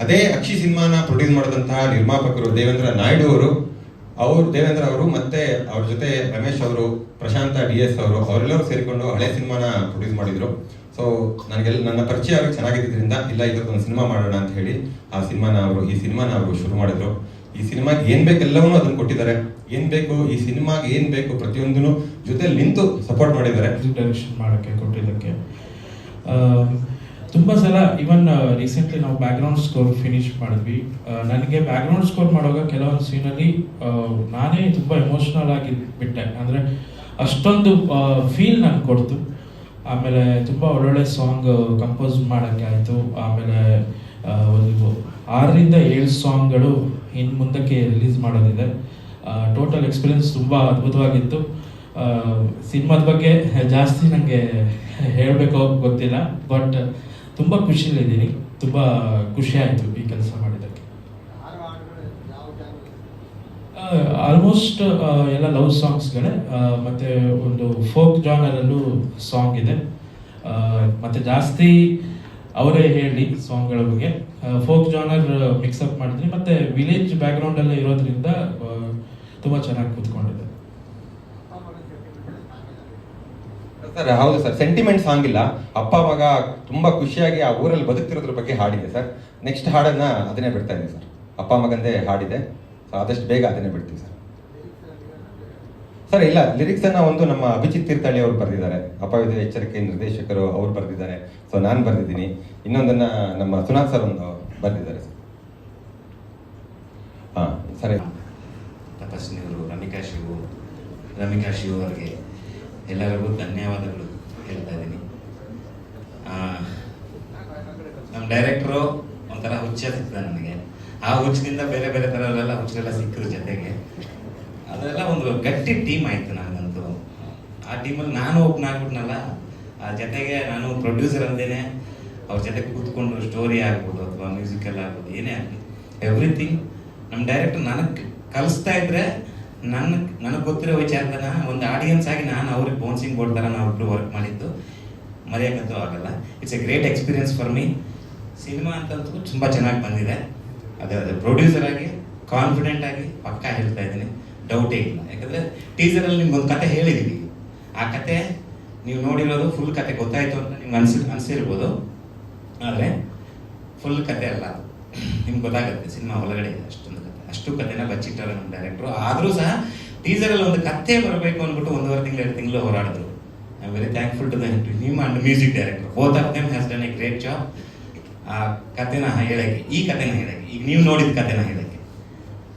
Speaker 3: ಅದೇ ಅಕ್ಷಿ ಸಿನಿಮಾನ ಪ್ರೊಡ್ಯೂಸ್ ಮಾಡಿದಂತಹ ನಿರ್ಮಾಪಕರು ದೇವೇಂದ್ರ ನಾಯ್ಡು ಅವರು ಮತ್ತೆ ಅವ್ರ ಜೊತೆ ರಮೇಶ್ ಅವರು, ಪ್ರಶಾಂತ DS ಅವರೆಲ್ಲರೂ ಸೇರಿಕೊಂಡು ಹಳೆ ಸಿನಿಮಾನ ಪ್ರೊಡ್ಯೂಸ್ ಮಾಡಿದ್ರು. ಸೊ ನನ್ನ ಪರಿಚಯ ಅವ್ರಿಗೆ ಚೆನ್ನಾಗಿದ್ದರಿಂದ ಇಲ್ಲ ಇದ್ರದ್ದೊಂದು ಸಿನಿಮಾ ಮಾಡೋಣ ಅಂತ ಹೇಳಿ ಈ ಸಿನಿಮಾನ ಅವರು ಶುರು ಮಾಡಿದ್ರು. ಈ ಸಿನಿಮಾಗೆ ಏನ್ ಬೇಕು ಎಲ್ಲವನ್ನೂ ಅದನ್ನು ಕೊಟ್ಟಿದ್ದಾರೆ. ಏನ್ ಬೇಕು ಈ ಸಿನಿಮಾಗೆ ಏನ್ ಬೇಕು ಪ್ರತಿಯೊಂದನ್ನು ಜೊತೆ ನಿಂತು ಸಪೋರ್ಟ್ ಮಾಡಿದ್ದಾರೆ.
Speaker 4: ಡೈರೆಕ್ಷನ್ ಮಾಡೋಕ್ಕೆ ಕೊಟ್ಟಿದ್ದಕ್ಕೆ ತುಂಬ ಸಲ ಈವನ್ ರೀಸೆಂಟ್ಲಿ ನಾವು ಬ್ಯಾಕ್ಗ್ರೌಂಡ್ ಸ್ಕೋರ್ ಫಿನಿಶ್ ಮಾಡಿದ್ವಿ. ನನಗೆ ಬ್ಯಾಕ್ಗ್ರೌಂಡ್ ಸ್ಕೋರ್ ಮಾಡುವಾಗ ಕೆಲವೊಂದು ಸೀನಲ್ಲಿ ನಾನೇ ತುಂಬ ಎಮೋಷ್ನಲ್ ಆಗಿ ಬಿಟ್ಟೆ. ಅಂದರೆ ಅಷ್ಟೊಂದು ಫೀಲ್ ನನಗೆ ಕೊಡ್ತು. ಆಮೇಲೆ ತುಂಬ ಒಳ್ಳೊಳ್ಳೆ ಸಾಂಗ್ ಕಂಪೋಸ್ ಮಾಡೋಕ್ಕೆ ಆಯಿತು. ಆಮೇಲೆ ಒಂದು 6ರಿಂದ 7 ಸಾಂಗ್ಗಳು ಇನ್ನು ಮುಂದಕ್ಕೆ ರಿಲೀಸ್ ಮಾಡೋದಿದೆ. ಟೋಟಲ್ ಎಕ್ಸ್ಪೀರಿಯನ್ಸ್ ತುಂಬ ಅದ್ಭುತವಾಗಿತ್ತು. ಸಿನಿಮಾದ ಬಗ್ಗೆ ಜಾಸ್ತಿ ನನಗೆ ಹೇಳಬೇಕು ಗೊತ್ತಿಲ್ಲ, ಬಟ್ ತುಂಬ ಖುಷಿಯಲ್ಲಿದ್ದೀನಿ. ತುಂಬ ಖುಷಿ ಆಯಿತು ಈ ಕೆಲಸ ಮಾಡಿದ್ದಕ್ಕೆ. ಆಲ್ಮೋಸ್ಟ್ ಎಲ್ಲ ಲವ್ ಸಾಂಗ್ಸ್ಗಳೇ, ಮತ್ತು ಒಂದು ಫೋಕ್ ಜಾನರಲ್ಲೂ ಸಾಂಗ್ ಇದೆ. ಮತ್ತು ಜಾಸ್ತಿ ಅವರೇ ಹೇಳಿ ಸಾಂಗ್ಗಳ ಬಗ್ಗೆ ಫೋಕ್ ಜಾನರ್ ಮಿಕ್ಸಪ್ ಮಾಡಿದ್ರಿ. ಮತ್ತು ವಿಲೇಜ್ ಬ್ಯಾಕ್ಗ್ರೌಂಡಲ್ಲೇ ಇರೋದ್ರಿಂದ ತುಂಬ ಚೆನ್ನಾಗಿ ಕೂತ್ಕೊಂಡಿದೆ.
Speaker 3: ಸರ್ ಹೌದು ಸರ್, ಸೆಂಟಿಮೆಂಟ್ ಸಾಂಗ್ ಇಲ್ಲ. ಅಪ್ಪ ಮಗ ತುಂಬ ಖುಷಿಯಾಗಿ ಆ ಊರಲ್ಲಿ ಬದುಕ್ತಿರೋದ್ರ ಬಗ್ಗೆ ಹಾಡಿದೆ ಸರ್. ನೆಕ್ಸ್ಟ್ ಹಾಡನ್ನು ಅದನ್ನೇ ಬಿಡ್ತಾ ಇದ್ದೀವಿ ಸರ್. ಅಪ್ಪ ಮಗಂದೇ ಹಾಡಿದೆ, ಸೊ ಆದಷ್ಟು ಬೇಗ ಅದನ್ನೇ ಬಿಡ್ತೀವಿ ಸರ್. ಸರ್ ಇಲ್ಲ, ಲಿರಿಕ್ಸನ್ನು ಒಂದು ನಮ್ಮ ಅಭಿಜಿತ್ ತೀರ್ಥಹಳ್ಳಿ ಅವರು ಬರೆದಿದ್ದಾರೆ, ಅಪವಿತ್ರ ಎಚ್ಚರಿಕೆ ನಿರ್ದೇಶಕರು ಅವರು ಬರೆದಿದ್ದಾರೆ. ಸೊ ನಾನು ಬರೆದಿದ್ದೀನಿ. ಇನ್ನೊಂದನ್ನು ನಮ್ಮ ಸುನಾಥ್ ಸರ್ ಒಂದು ಬರೆದಿದ್ದಾರೆ ಸರ್. ಹಾಂ ಸರಿ.
Speaker 5: ತಪಸ್ವಿನಿಯವರು ರಮಿಕಾ ಶಿವು ಅವರಿಗೆ ಎಲ್ಲರಿಗೂ ಧನ್ಯವಾದಗಳು ಹೇಳ್ತಾ ಇದ್ದೀನಿ. ನಮ್ಮ ಡೈರೆಕ್ಟ್ರು ಒಂಥರ ಹುಚ್ಚ ಸಿಕ್ಕಿದೆ ನನಗೆ. ಆ ಹುಚ್ಚಿನಿಂದ ಬೇರೆ ಬೇರೆ ಥರದೆಲ್ಲ ಹುಚ್ಚರೆಲ್ಲ ಸಿಕ್ಕರು ಜೊತೆಗೆ. ಅದೆಲ್ಲ ಒಂದು ಗಟ್ಟಿ ಟೀಮ್ ಆಯಿತು ನನಗಂತೂ. ಆ ಟೀಮಲ್ಲಿ ನಾನು ಒಬ್ಬನಾಗ್ಬಿಟ್ನಲ್ಲ, ಆ ಜೊತೆಗೆ ನಾನು ಪ್ರೊಡ್ಯೂಸರ್ ಅಂದೇನೆ ಅವ್ರ ಜೊತೆ ಕೂತ್ಕೊಂಡು ಸ್ಟೋರಿ ಆಗ್ಬೋದು ಅಥವಾ ಮ್ಯೂಸಿಕಲ್ ಆಗ್ಬೋದು, ಏನೇ ಆಗಲಿ ಎವ್ರಿಥಿಂಗ್ ನಮ್ಮ ಡೈರೆಕ್ಟರ್ ನನಗೆ ಕಲಿಸ್ತಾ ಇದ್ರೆ ನನಗೆ ಗೊತ್ತಿರೋ ವಿಚಾರನ ಒಂದು ಆಡಿಯನ್ಸ್ ಆಗಿ ನಾನು ಅವ್ರಿಗೆ ಬೌನ್ಸಿಂಗ್ ಬೋರ್ಡ್ ಥರ ನಾವಿಬ್ರು ವರ್ಕ್ ಮಾಡಿದ್ದು ಮರೆಯೋಕ್ಕಂತೂ ಆಗಲ್ಲ. It's a great experience for me. Cinema ಅಂತಂತೂ ತುಂಬ ಚೆನ್ನಾಗಿ ಬಂದಿದೆ. ಅದೇ ಪ್ರೊಡ್ಯೂಸರ್ ಆಗಿ ಕಾನ್ಫಿಡೆಂಟ್ ಆಗಿ ಪಕ್ಕಾ ಹೇಳ್ತಾ ಇದ್ದೀನಿ, ಡೌಟೇ ಇಲ್ಲ. ಯಾಕಂದರೆ ಟೀಸರಲ್ಲಿ ನಿಮ್ಗೊಂದು ಕತೆ ಹೇಳಿದ್ದೀವಿ. ಆ ಕತೆ ನೀವು ನೋಡಿರೋದು ಫುಲ್ ಕತೆ ಗೊತ್ತಾಯಿತು ಅಂತ ನಿಮ್ಗೆ ಅನಿಸಿರ್ಬೋದು, ಆದರೆ ಫುಲ್ ಕತೆ ಅಲ್ಲ. ನಿಮ್ಗೆ ಗೊತ್ತಾಗುತ್ತೆ ಸಿನಿಮಾ ಒಳಗಡೆ ಅಷ್ಟು ಕತೆನ ಬಚ್ಚಿಟ್ಟಾರೆ ನಮ್ಮ ಡೈರೆಕ್ಟ್ರು. ಆದರೂ ಸಹ ಟೀಸರಲ್ಲಿ ಒಂದು ಕತೆ ಬರಬೇಕು ಅಂದ್ಬಿಟ್ಟು 1.5 ತಿಂಗಳು 2 ತಿಂಗಳು ಹೋರಾಡಿದ್ರು. I am very thankful to the team and music director. Both of them has done a great job. ಆ ಕತೆನ ಹೇಳಕ್ಕೆ, ಈ ಕತೆನ ಹೇಳಕ್ಕೆ, ಈಗ ನೀವು ನೋಡಿದ ಕತೆನ ಹೇಳಕ್ಕೆ.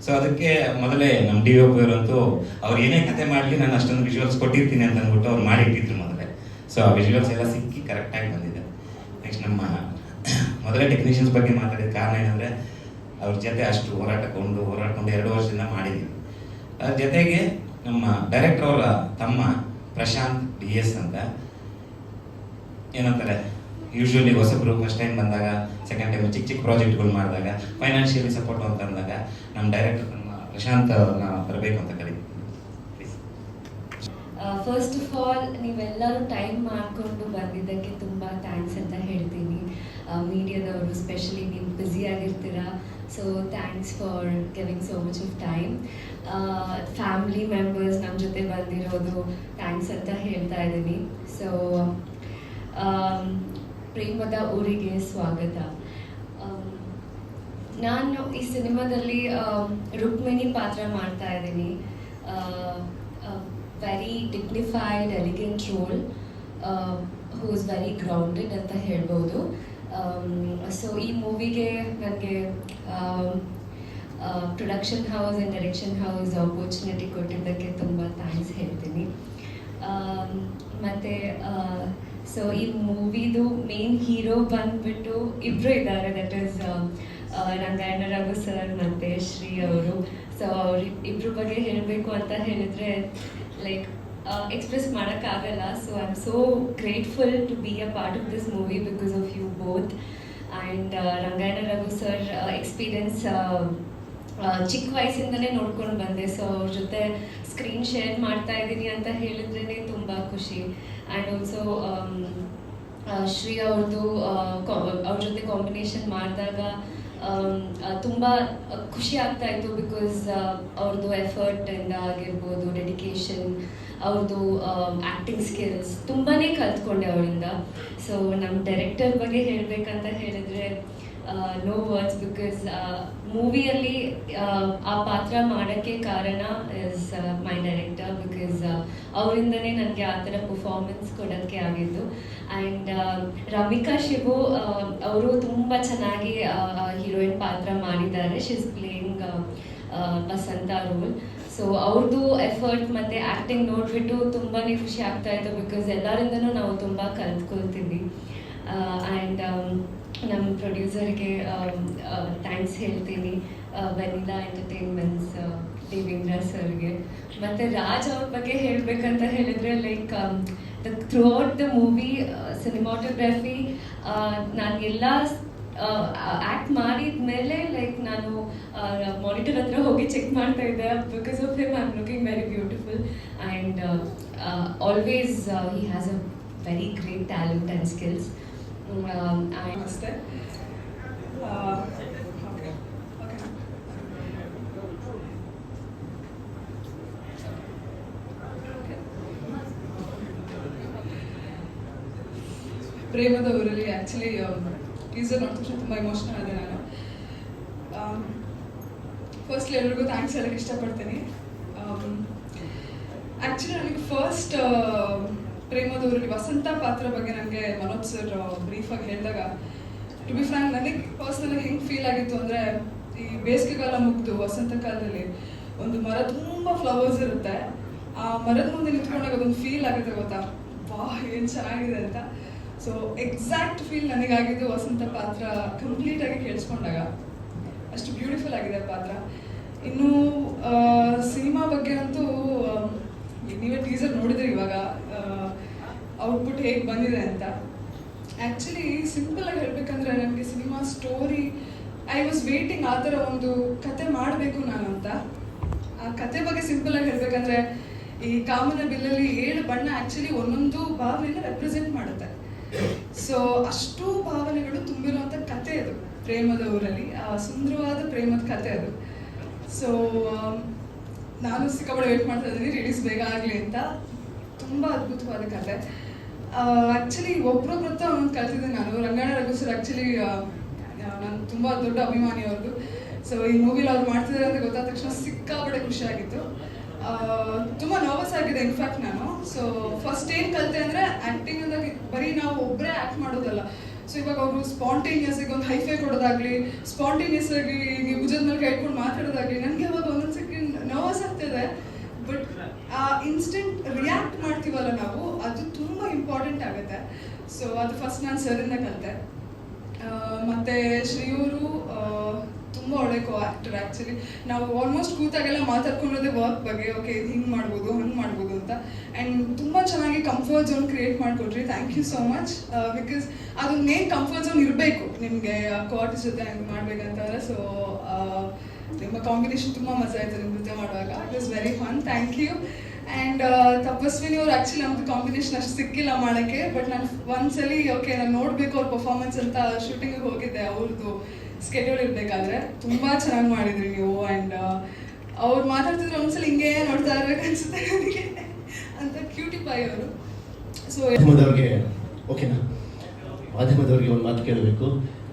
Speaker 5: ಸೊ ಅದಕ್ಕೆ ಮೊದಲೇ ನಮ್ಮ DOP ಅವರಂತೂ ಅವ್ರು ಏನೇ ಕತೆ ಮಾಡಲಿ ನಾನು ಅಷ್ಟೊಂದು ವಿಜುವಲ್ಸ್ ಕೊಟ್ಟಿರ್ತೀನಿ ಅಂತ ಅಂದ್ಬಿಟ್ಟು ಅವ್ರು ಮಾಡಿಟ್ಟಿದ್ರು ಮೊದಲೇ. ಸೊ ಆ ವಿಜುವಲ್ಸ್ ಎಲ್ಲ ಸಿಕ್ಕಿ ಕರೆಕ್ಟಾಗಿ ಬಂದಿದೆ. ನೆಕ್ಸ್ಟ್ ನಮ್ಮ ಮೊದಲೇ ಟೆಕ್ನಿಷಿಯನ್ಸ್ ಬಗ್ಗೆ ಮಾತಾಡಿದ ಕಾರಣ ಏನಂದರೆ ಅವ್ರ ಜೊತೆ ಅಷ್ಟು ಹೋರಾಟಕೊಂಡು 2 ವರ್ಷದಿಂದ ಮಾಡಿದ್ದೀವಿ. ಅದ್ರ ಜೊತೆಗೆ ನಮ್ಮ ಡೈರೆಕ್ಟರ್ ಅವರ ತಮ್ಮ ಪ್ರಶಾಂತ್ DS ಅಂತ, ಏನಂತಾರೆ ಯೂಶ್ವಲಿ ಹೊಸಬ್ರು ಫಸ್ಟ್ ಟೈಮ್ ಬಂದಾಗ, ಸೆಕೆಂಡ್ ಟೈಮ್ ಚಿಕ್ಕ ಪ್ರಾಜೆಕ್ಟ್ಗಳು ಮಾಡಿದಾಗ, ಫೈನಾನ್ಷಿಯಲಿ ಸಪೋರ್ಟ್ ಅಂತ ಅಂದಾಗ ನಮ್ಮ ಡೈರೆಕ್ಟರ್ ನಮ್ಮ ಪ್ರಶಾಂತ್ ಬರಬೇಕು ಅಂತ ಕರೀತೀವಿ.
Speaker 6: ಫಸ್ಟ್ ಆಫ್ ಆಲ್ ನೀವೆಲ್ಲರೂ ಟೈಮ್ ಮಾಡಿಕೊಂಡು ಬಂದಿದ್ದಕ್ಕೆ ತುಂಬ ಥ್ಯಾಂಕ್ಸ್ ಅಂತ ಹೇಳ್ತೀನಿ. ಮೀಡಿಯಾದವರು ಸ್ಪೆಷಲಿ ನೀವು ಬ್ಯುಸಿ ಆಗಿರ್ತೀರಾ, so thanks for giving so much of time. Family members ನಮ್ಮ ಜೊತೆ ಬಂದಿರೋದು ಥ್ಯಾಂಕ್ಸ್ ಅಂತ ಹೇಳ್ತಾ ಇದ್ದೀನಿ. ಸೊ ಪ್ರೇಮದ ಊರಿಗೆ ಸ್ವಾಗತ. ನಾನು ಈ ಸಿನಿಮಾದಲ್ಲಿ ರುಕ್ಮಿಣಿ ಪಾತ್ರ ಮಾಡ್ತಾ ಇದ್ದೀನಿ. Very dignified elegant role, who is very grounded ಅಂತ ಹೇಳ್ಬೋದು. ಸೊ ಈ ಮೂವಿಗೆ ನನಗೆ production house and direction house opportunity ಕೊಟ್ಟಿದ್ದಕ್ಕೆ ತುಂಬ ಥ್ಯಾಂಕ್ಸ್ ಹೇಳ್ತೀನಿ. ಮತ್ತು ಸೊ ಈ ಮೂವಿದು ಮೇನ್ ಹೀರೋ ಬಂದ್ಬಿಟ್ಟು ಇಬ್ಬರು ಇದ್ದಾರೆ, that is Rangayana Raghu sir ಮತ್ತು ಶ್ರೀ ಅವರು. ಸೊ ಅವ್ರ ಇಬ್ಬರ ಬಗ್ಗೆ ಹೇಳಬೇಕು ಅಂತ ಹೇಳಿದರೆ ಲೈಕ್ ಎಕ್ಸ್ಪ್ರೆಸ್ ಮಾಡೋಕ್ಕಾಗಲ್ಲ. So I am so grateful to be a part of this movie because of you both. And Rangayana Raghu sir experience ಚಿಕ್ಕ ವಯಸ್ಸಿಂದನೇ ನೋಡ್ಕೊಂಡು ಬಂದೆ. ಸೊ ಅವ್ರ ಜೊತೆ ಸ್ಕ್ರೀನ್ ಶೇರ್ ಮಾಡ್ತಾ ಇದ್ದೀನಿ ಅಂತ ಹೇಳಿದ್ರೇ ತುಂಬ ಖುಷಿ. ಆ್ಯಂಡ್ ಆಲ್ಸೋ ಶ್ರೀ ಅವ್ರದ್ದು ಅವ್ರ ಜೊತೆ ಕಾಂಬಿನೇಷನ್ ಮಾಡಿದಾಗ ತುಂಬ ಖುಷಿ ಆಗ್ತಾ ಇತ್ತು. ಬಿಕಾಸ್ ಅವ್ರದ್ದು ಎಫರ್ಟಿಂದ ಆಗಿರ್ಬೋದು, ಡೆಡಿಕೇಶನ್, ಅವ್ರದ್ದು ಆ್ಯಕ್ಟಿಂಗ್ ಸ್ಕಿಲ್ಸ್ ತುಂಬಾ ಕಲ್ತ್ಕೊಂಡೆ ಅವರಿಂದ. ಸೊ ನಮ್ಮ ಡೈರೆಕ್ಟರ್ ಬಗ್ಗೆ ಹೇಳಬೇಕಂತ ಹೇಳಿದರೆ ನೋ ವರ್ಡ್ಸ್ ಬಿಕಾಸ್ ಮೂವಿಯಲ್ಲಿ ಆ ಪಾತ್ರ ಮಾಡೋಕ್ಕೆ ಕಾರಣ ಇಸ್ ಮೈ ಡೈರೆಕ್ಟರ್ ಬಿಕಾಸ್ ಅವರಿಂದನೇ ನನಗೆ ಆ ಥರ ಪರ್ಫಾರ್ಮೆನ್ಸ್ ಕೊಡೋಕ್ಕೆ ಆಗಿದ್ದು. ಆ್ಯಂಡ್ ರಮಿಕಾ ಶಿವು ಅವರು ತುಂಬ ಚೆನ್ನಾಗಿ ಹೀರೋಯಿನ್ ಪಾತ್ರ ಮಾಡಿದ್ದಾರೆ. She is playing Vasantha role. So ಅವ್ರದ್ದು ಎಫರ್ಟ್ ಮತ್ತು ಆ್ಯಕ್ಟಿಂಗ್ ನೋಡಿಬಿಟ್ಟು ತುಂಬಾ ಖುಷಿ ಆಗ್ತಾ ಇತ್ತು ಬಿಕಾಸ್ ಎಲ್ಲರಿಂದನೂ ನಾವು ತುಂಬ ಕಲ್ತ್ಕೊಳ್ತೀವಿ. ಆ್ಯಂಡ್ ನಮ್ಮ ಪ್ರೊಡ್ಯೂಸರ್ಗೆ ಥ್ಯಾಂಕ್ಸ್ ಹೇಳ್ತೀನಿ, ವೆನಿಲಾ ಎಂಟರ್ಟೈನ್ಮೆಂಟ್ಸ್ ದೇವೇಂದ್ರ ಸರ್ಗೆ. ಮತ್ತು ರಾಜ್ ಅವ್ರ ಬಗ್ಗೆ ಹೇಳಬೇಕಂತ ಹೇಳಿದರೆ like through out the movie cinematography ನಾನು ಎಲ್ಲ ಆ್ಯಕ್ಟ್ ಮಾಡಿದ ಮೇಲೆ ಲೈಕ್ ನಾನು ಮಾನಿಟರ್ ಹತ್ರ ಹೋಗಿ ಚೆಕ್ ಮಾಡ್ತಾ ಇದ್ದೆ. Because of him I am looking very beautiful and always he has a very great talent and skills.
Speaker 7: ನಮಸ್ತೆ. ಪ್ರೇಮದ ಊರಲ್ಲಿ ಆ್ಯಕ್ಚುಲಿ ಟೀಸರ್ ನೋಡಿದ ತಕ್ಷಣ ತುಂಬ ಎಮೋಷ್ನಲ್ ಆದೆ ನಾನು. ಫಸ್ಟ್ಲಿ ಎಲ್ರಿಗೂ ಥ್ಯಾಂಕ್ಸ್ ಹೇಳಕ್ಕೆ ಇಷ್ಟಪಡ್ತೀನಿ. ಆ್ಯಕ್ಚುಲಿ ನನಗೆ ಫಸ್ಟ್ ಪ್ರೇಮದ ಊರಲ್ಲಿ ವಸಂತ ಪಾತ್ರ ಬಗ್ಗೆ ನನಗೆ ಮನೋಜ್ ಸರ್ ಬ್ರೀಫಾಗಿ ಹೇಳಿದಾಗ ಟು ಬಿ ಫ್ರ್ಯಾಂಕ್ ನನಗೆ ಪರ್ಸ್ನಲಿ ಹೆಂಗೆ ಫೀಲ್ ಆಗಿತ್ತು ಅಂದರೆ, ಈ ಬೇಸಿಗೆಗಾಲ ಮುಗಿದು ವಸಂತ ಕಾಲದಲ್ಲಿ ಒಂದು ಮರ ತುಂಬ ಫ್ಲವರ್ಸ್ ಇರುತ್ತೆ, ಆ ಮರದ ಮುಂದೆ ನಿಂತ್ಕೊಂಡಾಗ ಅದೊಂದು ಫೀಲ್ ಆಗುತ್ತೆ ಗೊತ್ತಾ, ವಾಹ್ ಏನು ಚೆನ್ನಾಗಿದೆ ಅಂತ. ಸೊ ಎಕ್ಸಾಕ್ಟ್ ಫೀಲ್ ನನಗಾಗಿದ್ದು ವಸಂತ ಪಾತ್ರ ಕಂಪ್ಲೀಟಾಗಿ ಕೇಳಿಸ್ಕೊಂಡಾಗ. ಅಷ್ಟು ಬ್ಯೂಟಿಫುಲ್ ಆಗಿದೆ ಪಾತ್ರ. ಇನ್ನು ಸಿನಿಮಾ ಬಗ್ಗೆ ಅಂತೂ ನೀವೇ ಟೀಸರ್ ನೋಡಿದ್ರಿ ಇವಾಗ ಔಟ್ಪುಟ್ ಹೇಗೆ ಬಂದಿದೆ ಅಂತ. ಆ್ಯಕ್ಚುಲಿ ಸಿಂಪಲಾಗಿ ಹೇಳಬೇಕಂದ್ರೆ ನನಗೆ cinema story I was waiting ಆ ಥರ ಒಂದು ಕತೆ ಮಾಡಬೇಕು ನಾನು ಅಂತ. ಆ ಕತೆ ಬಗ್ಗೆ ಸಿಂಪಲಾಗಿ ಹೇಳಬೇಕಂದ್ರೆ, ಈ ಕಾಮನ ಬಿಲ್ಲಲ್ಲಿ 7 ಬಣ್ಣ ಆ್ಯಕ್ಚುಲಿ ಒಂದೊಂದು ಭಾವನೆನ ರೆಪ್ರೆಸೆಂಟ್ ಮಾಡುತ್ತೆ. ಸೊ ಅಷ್ಟು ಭಾವನೆಗಳು ತುಂಬಿರುವಂಥ ಕತೆ ಅದು ಪ್ರೇಮದ ಊರಲ್ಲಿ, ಸುಂದರವಾದ ಪ್ರೇಮದ ಕತೆ ಅದು. ಸೊ ನಾನು ಸಿಕ್ಕಾಪಟ್ಟೆ ವೇಟ್ ಮಾಡ್ತಾ ಇದ್ದೀನಿ ರಿಲೀಸ್ ಬೇಗ ಆಗಲಿ ಅಂತ. ತುಂಬ ಅದ್ಭುತವಾದ ಕತೆ. ಆ್ಯಕ್ಚುಲಿ ಒಬ್ಬರೊಬ್ಬರ ಹತ್ರ ಒಂದು ಕಲ್ತಿದ್ದೆ ನಾನು. ರಂಗಾಯಣ ರಘು ಸರ್ ಆ್ಯಕ್ಚುಲಿ ನಾನು ತುಂಬ ದೊಡ್ಡ ಅಭಿಮಾನಿ ಅವ್ರದ್ದು. ಸೊ ಈ ಮೂವಿಲಿ ಅವ್ರು ಮಾಡ್ತಿದ್ದಾರೆ ಅಂತ ಗೊತ್ತಾದ ತಕ್ಷಣ ಸಿಕ್ಕಾಪಟ್ಟೆ ಖುಷಿಯಾಗಿತ್ತು. ತುಂಬ ನರ್ವಸ್ ಆಗಿದೆ ಇನ್ಫ್ಯಾಕ್ಟ್ ನಾನು. ಸೊ ಫಸ್ಟ್ ಏನು ಕಲಿತೆ ಅಂದರೆ, ಆ್ಯಕ್ಟಿಂಗ್ ಅಂದಾಗ ಬರೀ ನಾವು ಒಬ್ಬರೇ ಆ್ಯಕ್ಟ್ ಮಾಡೋದಲ್ಲ. ಸೊ ಇವಾಗ ಅವರು ಸ್ಪಾಂಟೇನಿಯಸ್ ಆಗಿ ಒಂದು ಹೈಫೈ ಕೊಡೋದಾಗಲಿ, ಸ್ಪಾಂಟೇನಿಯಸ್ ಆಗಿ ಈಗ ಭುಜದ ಮೇಲೆ ಕೈ ಇಟ್ಕೊಂಡು ಮಾತಾಡೋದಾಗಲಿ, ನನಗೆ ಅವಾಗ ಒಂದೊಂದು ಸೆಕೆಂಡ್ ನರ್ವಸ್ ಆಗ್ತಿದೆ. ಬಟ್ ಆ ಇನ್ಸ್ಟೆಂಟ್ ರಿಯಾಕ್ಟ್ ಮಾಡ್ತೀವಲ್ಲ ನಾವು, ಅದು ತುಂಬ ಇಂಪಾರ್ಟೆಂಟ್ ಆಗುತ್ತೆ. ಸೊ ಅದು ಫಸ್ಟ್ ನಾನು ಸರಿಂದ ಕಲಿತೆ. ಮತ್ತು ಶ್ರೀಯವರು ತುಂಬ ಒಳ್ಳೆ ಕೋ ಆ್ಯಕ್ಟರ್. ಆ್ಯಕ್ಚುಲಿ ನಾವು ಆಲ್ಮೋಸ್ಟ್ ಕೂತಾಗೆಲ್ಲ ಮಾತಾಡ್ಕೊಂಡಿರೋದೇ ವರ್ಕ್ ಬಗ್ಗೆ, ಓಕೆ ಇದು ಹಿಂಗೆ ಮಾಡ್ಬೋದು ಹಂಗೆ ಮಾಡ್ಬೋದು ಅಂತ. ಆ್ಯಂಡ್ ತುಂಬ ಚೆನ್ನಾಗಿ ಕಂಫರ್ಟ್ ಝೋನ್ ಕ್ರಿಯೇಟ್ ಮಾಡಿಕೊಟ್ರಿ. Thank you so much. Because ಅದು ಮೇನ್ ಕಂಫರ್ಟ್ ಝೋನ್ ಇರಬೇಕು ನಿಮಗೆ ಕೋಆರ್ಟಿಸ್ಟ್ ಜೊತೆ ಹಂಗೆ ಮಾಡ್ಬೇಕಂತಂದರೆ. ಸೊ ನಿಮ್ಮ ಕಾಂಬಿನೇಷನ್ ತುಂಬ ಮಜಾ ಆಯಿತು ನಿಮ್ಮ ಜೊತೆ ಮಾಡುವಾಗ. It was very fun. Thank you. And Tapaswini ಅವ್ರು ಆ್ಯಕ್ಚುಲಿ ನಮ್ಮದು ಕಾಂಬಿನೇಷನ್ ಅಷ್ಟು ಸಿಕ್ಕಿಲ್ಲ ಮಾಡೋಕ್ಕೆ. ಬಟ್ ನಾನು ಒಂದ್ಸಲಿ ಓಕೆ ನಾನು ನೋಡಬೇಕು ಅವ್ರ ಪರ್ಫಾರ್ಮೆನ್ಸ್ ಅಂತ ಶೂಟಿಂಗಿಗೆ ಹೋಗಿದ್ದೆ ಅವ್ರದ್ದು ಸ್ಕೆಡ್ಯೂಲ್ ಇರಬೇಕಾದ್ರೆ. ತುಂಬ ಚೆನ್ನಾಗಿ ಮಾಡಿದ್ರಿ ನೀವು. ಆ್ಯಂಡ್ ಅವ್ರು ಮಾತಾಡ್ತಿದ್ರೆ ಒಂದ್ಸಲ ಹಿಂಗೆ ನೋಡ್ತಾ ಇರ್ಬೇಕು ಅನ್ಸುತ್ತೆ ನನಗೆ ಅಂತ. ಕ್ಯೂಟಿ ಪಾಯ್ ಅವರು. ಸೊ
Speaker 8: ಮಾಧ್ಯಮದವ್ರಿಗೆ ಓಕೆನಾ, ಮಾಧ್ಯಮದವ್ರಿಗೆ ಒಂದು ಮಾತು ಕೇಳಬೇಕು.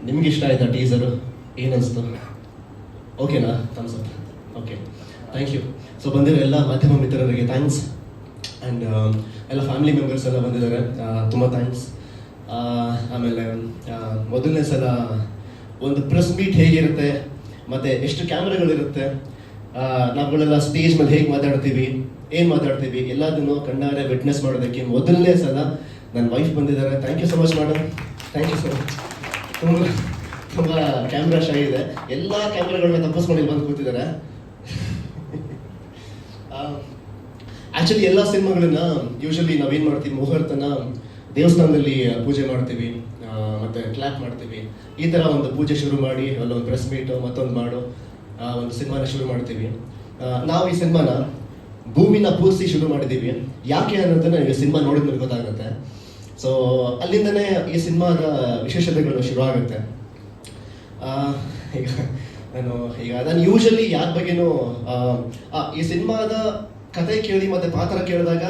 Speaker 8: ನಿಮ್ಗೆ ಇಷ್ಟ ಆಯ್ತಾ ಟೀಸರು? ಏನನ್ನಿಸ್ತು? ಓಕೆನಾ? Thumbs up. Okay, thank you. So ಬಂದಿರೋ ಎಲ್ಲ ಮಾಧ್ಯಮ ಮಿತ್ರರಿಗೆ ಥ್ಯಾಂಕ್ಸ್. ಆ್ಯಂಡ್ ಎಲ್ಲ ಫ್ಯಾಮಿಲಿ ಮೆಂಬರ್ಸ್ ಎಲ್ಲ ಬಂದಿದ್ದಾರೆ, ತುಂಬ ಥ್ಯಾಂಕ್ಸ್. ಆಮೇಲೆ ಮೊದಲನೇ ಸಲ ಒಂದು ಪ್ರೆಸ್ ಮೀಟ್ ಹೇಗಿರುತ್ತೆ ಮತ್ತು ಎಷ್ಟು ಕ್ಯಾಮ್ರಾಗಳಿರುತ್ತೆ, ನಾವುಗಳೆಲ್ಲ ಸ್ಟೇಜ್ ಮೇಲೆ ಹೇಗೆ ಮಾತಾಡ್ತೀವಿ, ಏನು ಮಾತಾಡ್ತೀವಿ ಎಲ್ಲದನ್ನು ಕಣ್ಣಾರೆ ವಿಟ್ನೆಸ್ ಮಾಡೋದಕ್ಕೆ ಮೊದಲನೇ ಸಲ ನನ್ನ ವೈಫ್ ಬಂದಿದ್ದಾರೆ. Thank you so much madam. Thank you so much. ತುಂಬ ಕ್ಯಾಮ್ರಾ ಶೈ ಇದೆ. ಎಲ್ಲ ಕ್ಯಾಮ್ರಾಗಳನ್ನ ತಪ್ಪಿಸ್ಕೊಂಡು ಇಲ್ಲಿ ಬಂದು ಕೂತಿದ್ದಾರೆ. ಆ್ಯಕ್ಚುಲಿ ಎಲ್ಲ ಸಿನಿಮಾಗಳನ್ನ ಯೂಶಲಿ ನಾವೇನು ಮಾಡ್ತೀವಿ, ಮುಹೂರ್ತನ ದೇವಸ್ಥಾನದಲ್ಲಿ ಪೂಜೆ ಮಾಡ್ತೀವಿ ಮತ್ತು ಕ್ಲಾಪ್ ಮಾಡ್ತೀವಿ. ಈ ಥರ ಒಂದು ಪೂಜೆ ಶುರು ಮಾಡಿ ಅಲ್ಲೊಂದು ಪ್ರೆಸ್ ಮೀಟು ಮತ್ತೊಂದು ಮಾಡೋ ಒಂದು ಸಿನಿಮಾನ ಶುರು ಮಾಡ್ತೀವಿ. ನಾವು ಈ ಸಿನಿಮಾನ ಭೂಮಿನ ಪೂರ್ಸಿ ಶುರು ಮಾಡಿದ್ದೀವಿ. ಯಾಕೆ ಅನ್ನೋದನ್ನ ನೀವು ಸಿನಿಮಾ ನೋಡಿದ್ಮೇಲೆ ಗೊತ್ತಾಗುತ್ತೆ. ಸೊ ಅಲ್ಲಿಂದನೇ ಈ ಸಿನಿಮಾದ ವಿಶೇಷತೆಗಳು ಶುರು ಆಗುತ್ತೆ. ಈಗ ನಾನು ಯೂಶಲಿ ಯಾರ ಬಗ್ಗೆನೂ ಈ ಸಿನಿಮಾದ ಕತೆ ಕೇಳಿ ಮತ್ತು ಪಾತ್ರ ಕೇಳಿದಾಗ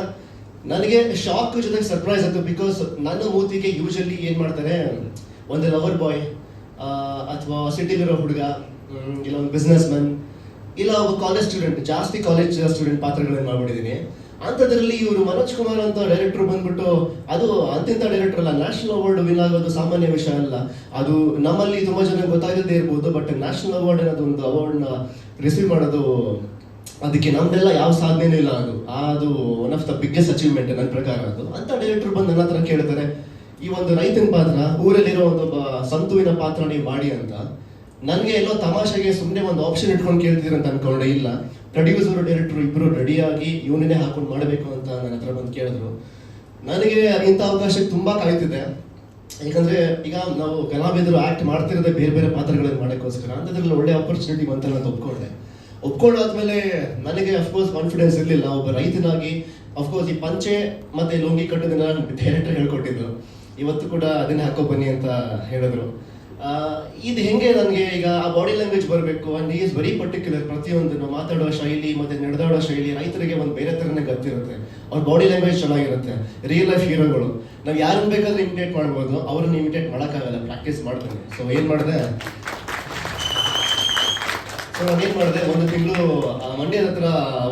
Speaker 8: ನನಗೆ ಶಾಕ್ ಜೊತೆಗೆ ಸರ್ಪ್ರೈಸ್ ಆಯಿತು. ಬಿಕಾಸ್ ನನ್ನ ಮೂತಿಗೆ ಯೂಶಲಿ ಏನು ಮಾಡ್ತಾರೆ, ಒಂದು ಲವರ್ ಬಾಯ್ ಅಥವಾ ಸಿಟಿಲಿರೋ ಹುಡುಗ, ಇಲ್ಲ ಒಂದು ಬಿಸ್ನೆಸ್ ಮ್ಯಾನ್, ಇಲ್ಲ ಒಬ್ಬ ಕಾಲೇಜ್ ಸ್ಟೂಡೆಂಟ್, ಜಾಸ್ತಿ ಕಾಲೇಜ್ ಸ್ಟೂಡೆಂಟ್ ಪಾತ್ರಗಳನ್ನು ಮಾಡ್ಬಿಟ್ಟಿದ್ದೀನಿ. ಅಂಥದ್ರಲ್ಲಿ ಇವರು ಮನೋಜ್ ಕುಮಾರ್ ಅಂತ ಡೈರೆಕ್ಟರ್ ಬಂದ್ಬಿಟ್ಟು, ಅದು ಅಂತಿಂತ ಡೈರೆಕ್ಟರ್ ಅಲ್ಲ, ನ್ಯಾಷನಲ್ ಅವಾರ್ಡ್ ವಿನ್ ಆಗೋದು ಸಾಮಾನ್ಯ ವಿಷಯ ಅಲ್ಲ. ಅದು ನಮ್ಮಲ್ಲಿ ತುಂಬಾ ಜನ ಗೊತ್ತಾಗದೇ ಇರ್ಬೋದು, ಬಟ್ ನ್ಯಾಷನಲ್ ಅವಾರ್ಡ್ ಅನ್ನೋದು ಒಂದು ಅವಾರ್ಡ್ನ ರಿಸೀವ್ ಮಾಡೋದು, ಅದಕ್ಕೆ ನಮ್ದೆಲ್ಲ ಯಾವ ಸಾಧನೆನೂ ಇಲ್ಲ. ಅದು one of the biggest achievement ನನ್ನ ಪ್ರಕಾರ. ಅದು ಅಂತ ಡೈರೆಕ್ಟರ್ ಬಂದು ನನ್ನ ಹತ್ರ ಕೇಳ್ತಾರೆ, ಈ ಒಂದು ರೈತನ ಪಾತ್ರ, ಊರಲ್ಲಿರೋ ಒಂದೊಬ್ಬ ಸಂತುವಿನ ಪಾತ್ರ ನೀವು ಮಾಡಿ ಅಂತ. ನನಗೆ ಎಲ್ಲೋ ತಮಾಷೆಗೆ ಸುಮ್ಮನೆ ಒಂದು ಆಪ್ಷನ್ ಇಟ್ಕೊಂಡು ಕೇಳ್ತಿದ್ರು ಅಂತ ಅನ್ಕೊಂಡೆ. ಇಲ್ಲ, ಪ್ರೊಡ್ಯೂಸರ್ ಡೈರೆಕ್ಟರ್ ಇಬ್ರು ರೆಡಿಯಾಗಿ ಇವನೇ ಹಾಕೊಂಡು ಮಾಡಬೇಕು ಅಂತ ನನ್ನ ಹತ್ರ ಬಂದು ಕೇಳಿದ್ರು. ನನಗೆ ಇಂಥ ಅವಕಾಶಕ್ಕೆ ತುಂಬಾ ಕಾಯ್ತಿದೆ. ಯಾಕಂದ್ರೆ ಈಗ ನಾವು ಕಲಾವಿದರು ಆಕ್ಟ್ ಮಾಡ್ತಿರೋದೇ ಬೇರೆ ಬೇರೆ ಪಾತ್ರಗಳನ್ನು ಮಾಡೋಕ್ಕೋಸ್ಕರ. ಅಂಥದ್ರಲ್ಲಿ ಒಳ್ಳೆ ಆಪರ್ಚುನಿಟಿ ಅಂತ ನಾನು ಒಪ್ಕೊಂಡಾದ್ಮೇಲೆ ನನಗೆ ಅಫ್ಕೋರ್ಸ್ ಕಾನ್ಫಿಡೆನ್ಸ್ ಇರಲಿಲ್ಲ. ಒಬ್ಬ ರೈತನಾಗಿ ಅಫ್ಕೋರ್ಸ್ ಈ ಪಂಚೆ ಮತ್ತೆ ಲುಂಗಿ ಕಟ್ಟೋದನ್ನ ಡೈರೆಕ್ಟರ್ ಹೇಳ್ಕೊಟ್ಟಿದ್ರು. ಇವತ್ತು ಕೂಡ ಅದನ್ನೇ ಹಾಕೋ ಬನ್ನಿ ಅಂತ ಹೇಳಿದ್ರು. ಇದು ಹೆಂಗೆ ನನಗೆ ಈಗ ಆ ಬಾಡಿ ಲ್ಯಾಂಗ್ವೇಜ್ ಬರಬೇಕು, ಅಂಡ್ ಈಸ್ ವೆರಿ ಪರ್ಟಿಕ್ಯುಲರ್. ಪ್ರತಿಯೊಂದನ್ನು ಮಾತಾಡೋ ಶೈಲಿ ಮತ್ತೆ ನಡೆದಾಡೋ ಶೈಲಿ ರೈತರಿಗೆ ಒಂದು ಬೇರೆ ಥರನೇ ಗೊತ್ತಿರುತ್ತೆ. ಅವ್ರ ಬಾಡಿ ಲ್ಯಾಂಗ್ವೇಜ್ ಚೆನ್ನಾಗಿರುತ್ತೆ. ರಿಯಲ್ ಲೈಫ್ ಹೀರೋಗಳು ನಾವು ಯಾರನ್ನ ಬೇಕಾದ್ರೂ ಇಮಿಟೇಟ್ ಮಾಡ್ಬೋದು, ಅವ್ರನ್ನ ಇಮಿಟೇಟ್ ಮಾಡೋಕ್ಕಾಗಲ್ಲ. ಪ್ರಾಕ್ಟೀಸ್ ಮಾಡ್ತೇನೆ. ಸೊ ನಾನೇನು ಮಾಡಿದೆ, ಒಂದು ತಿಂಗಳು ಮಂಡ್ಯದ ಹತ್ರ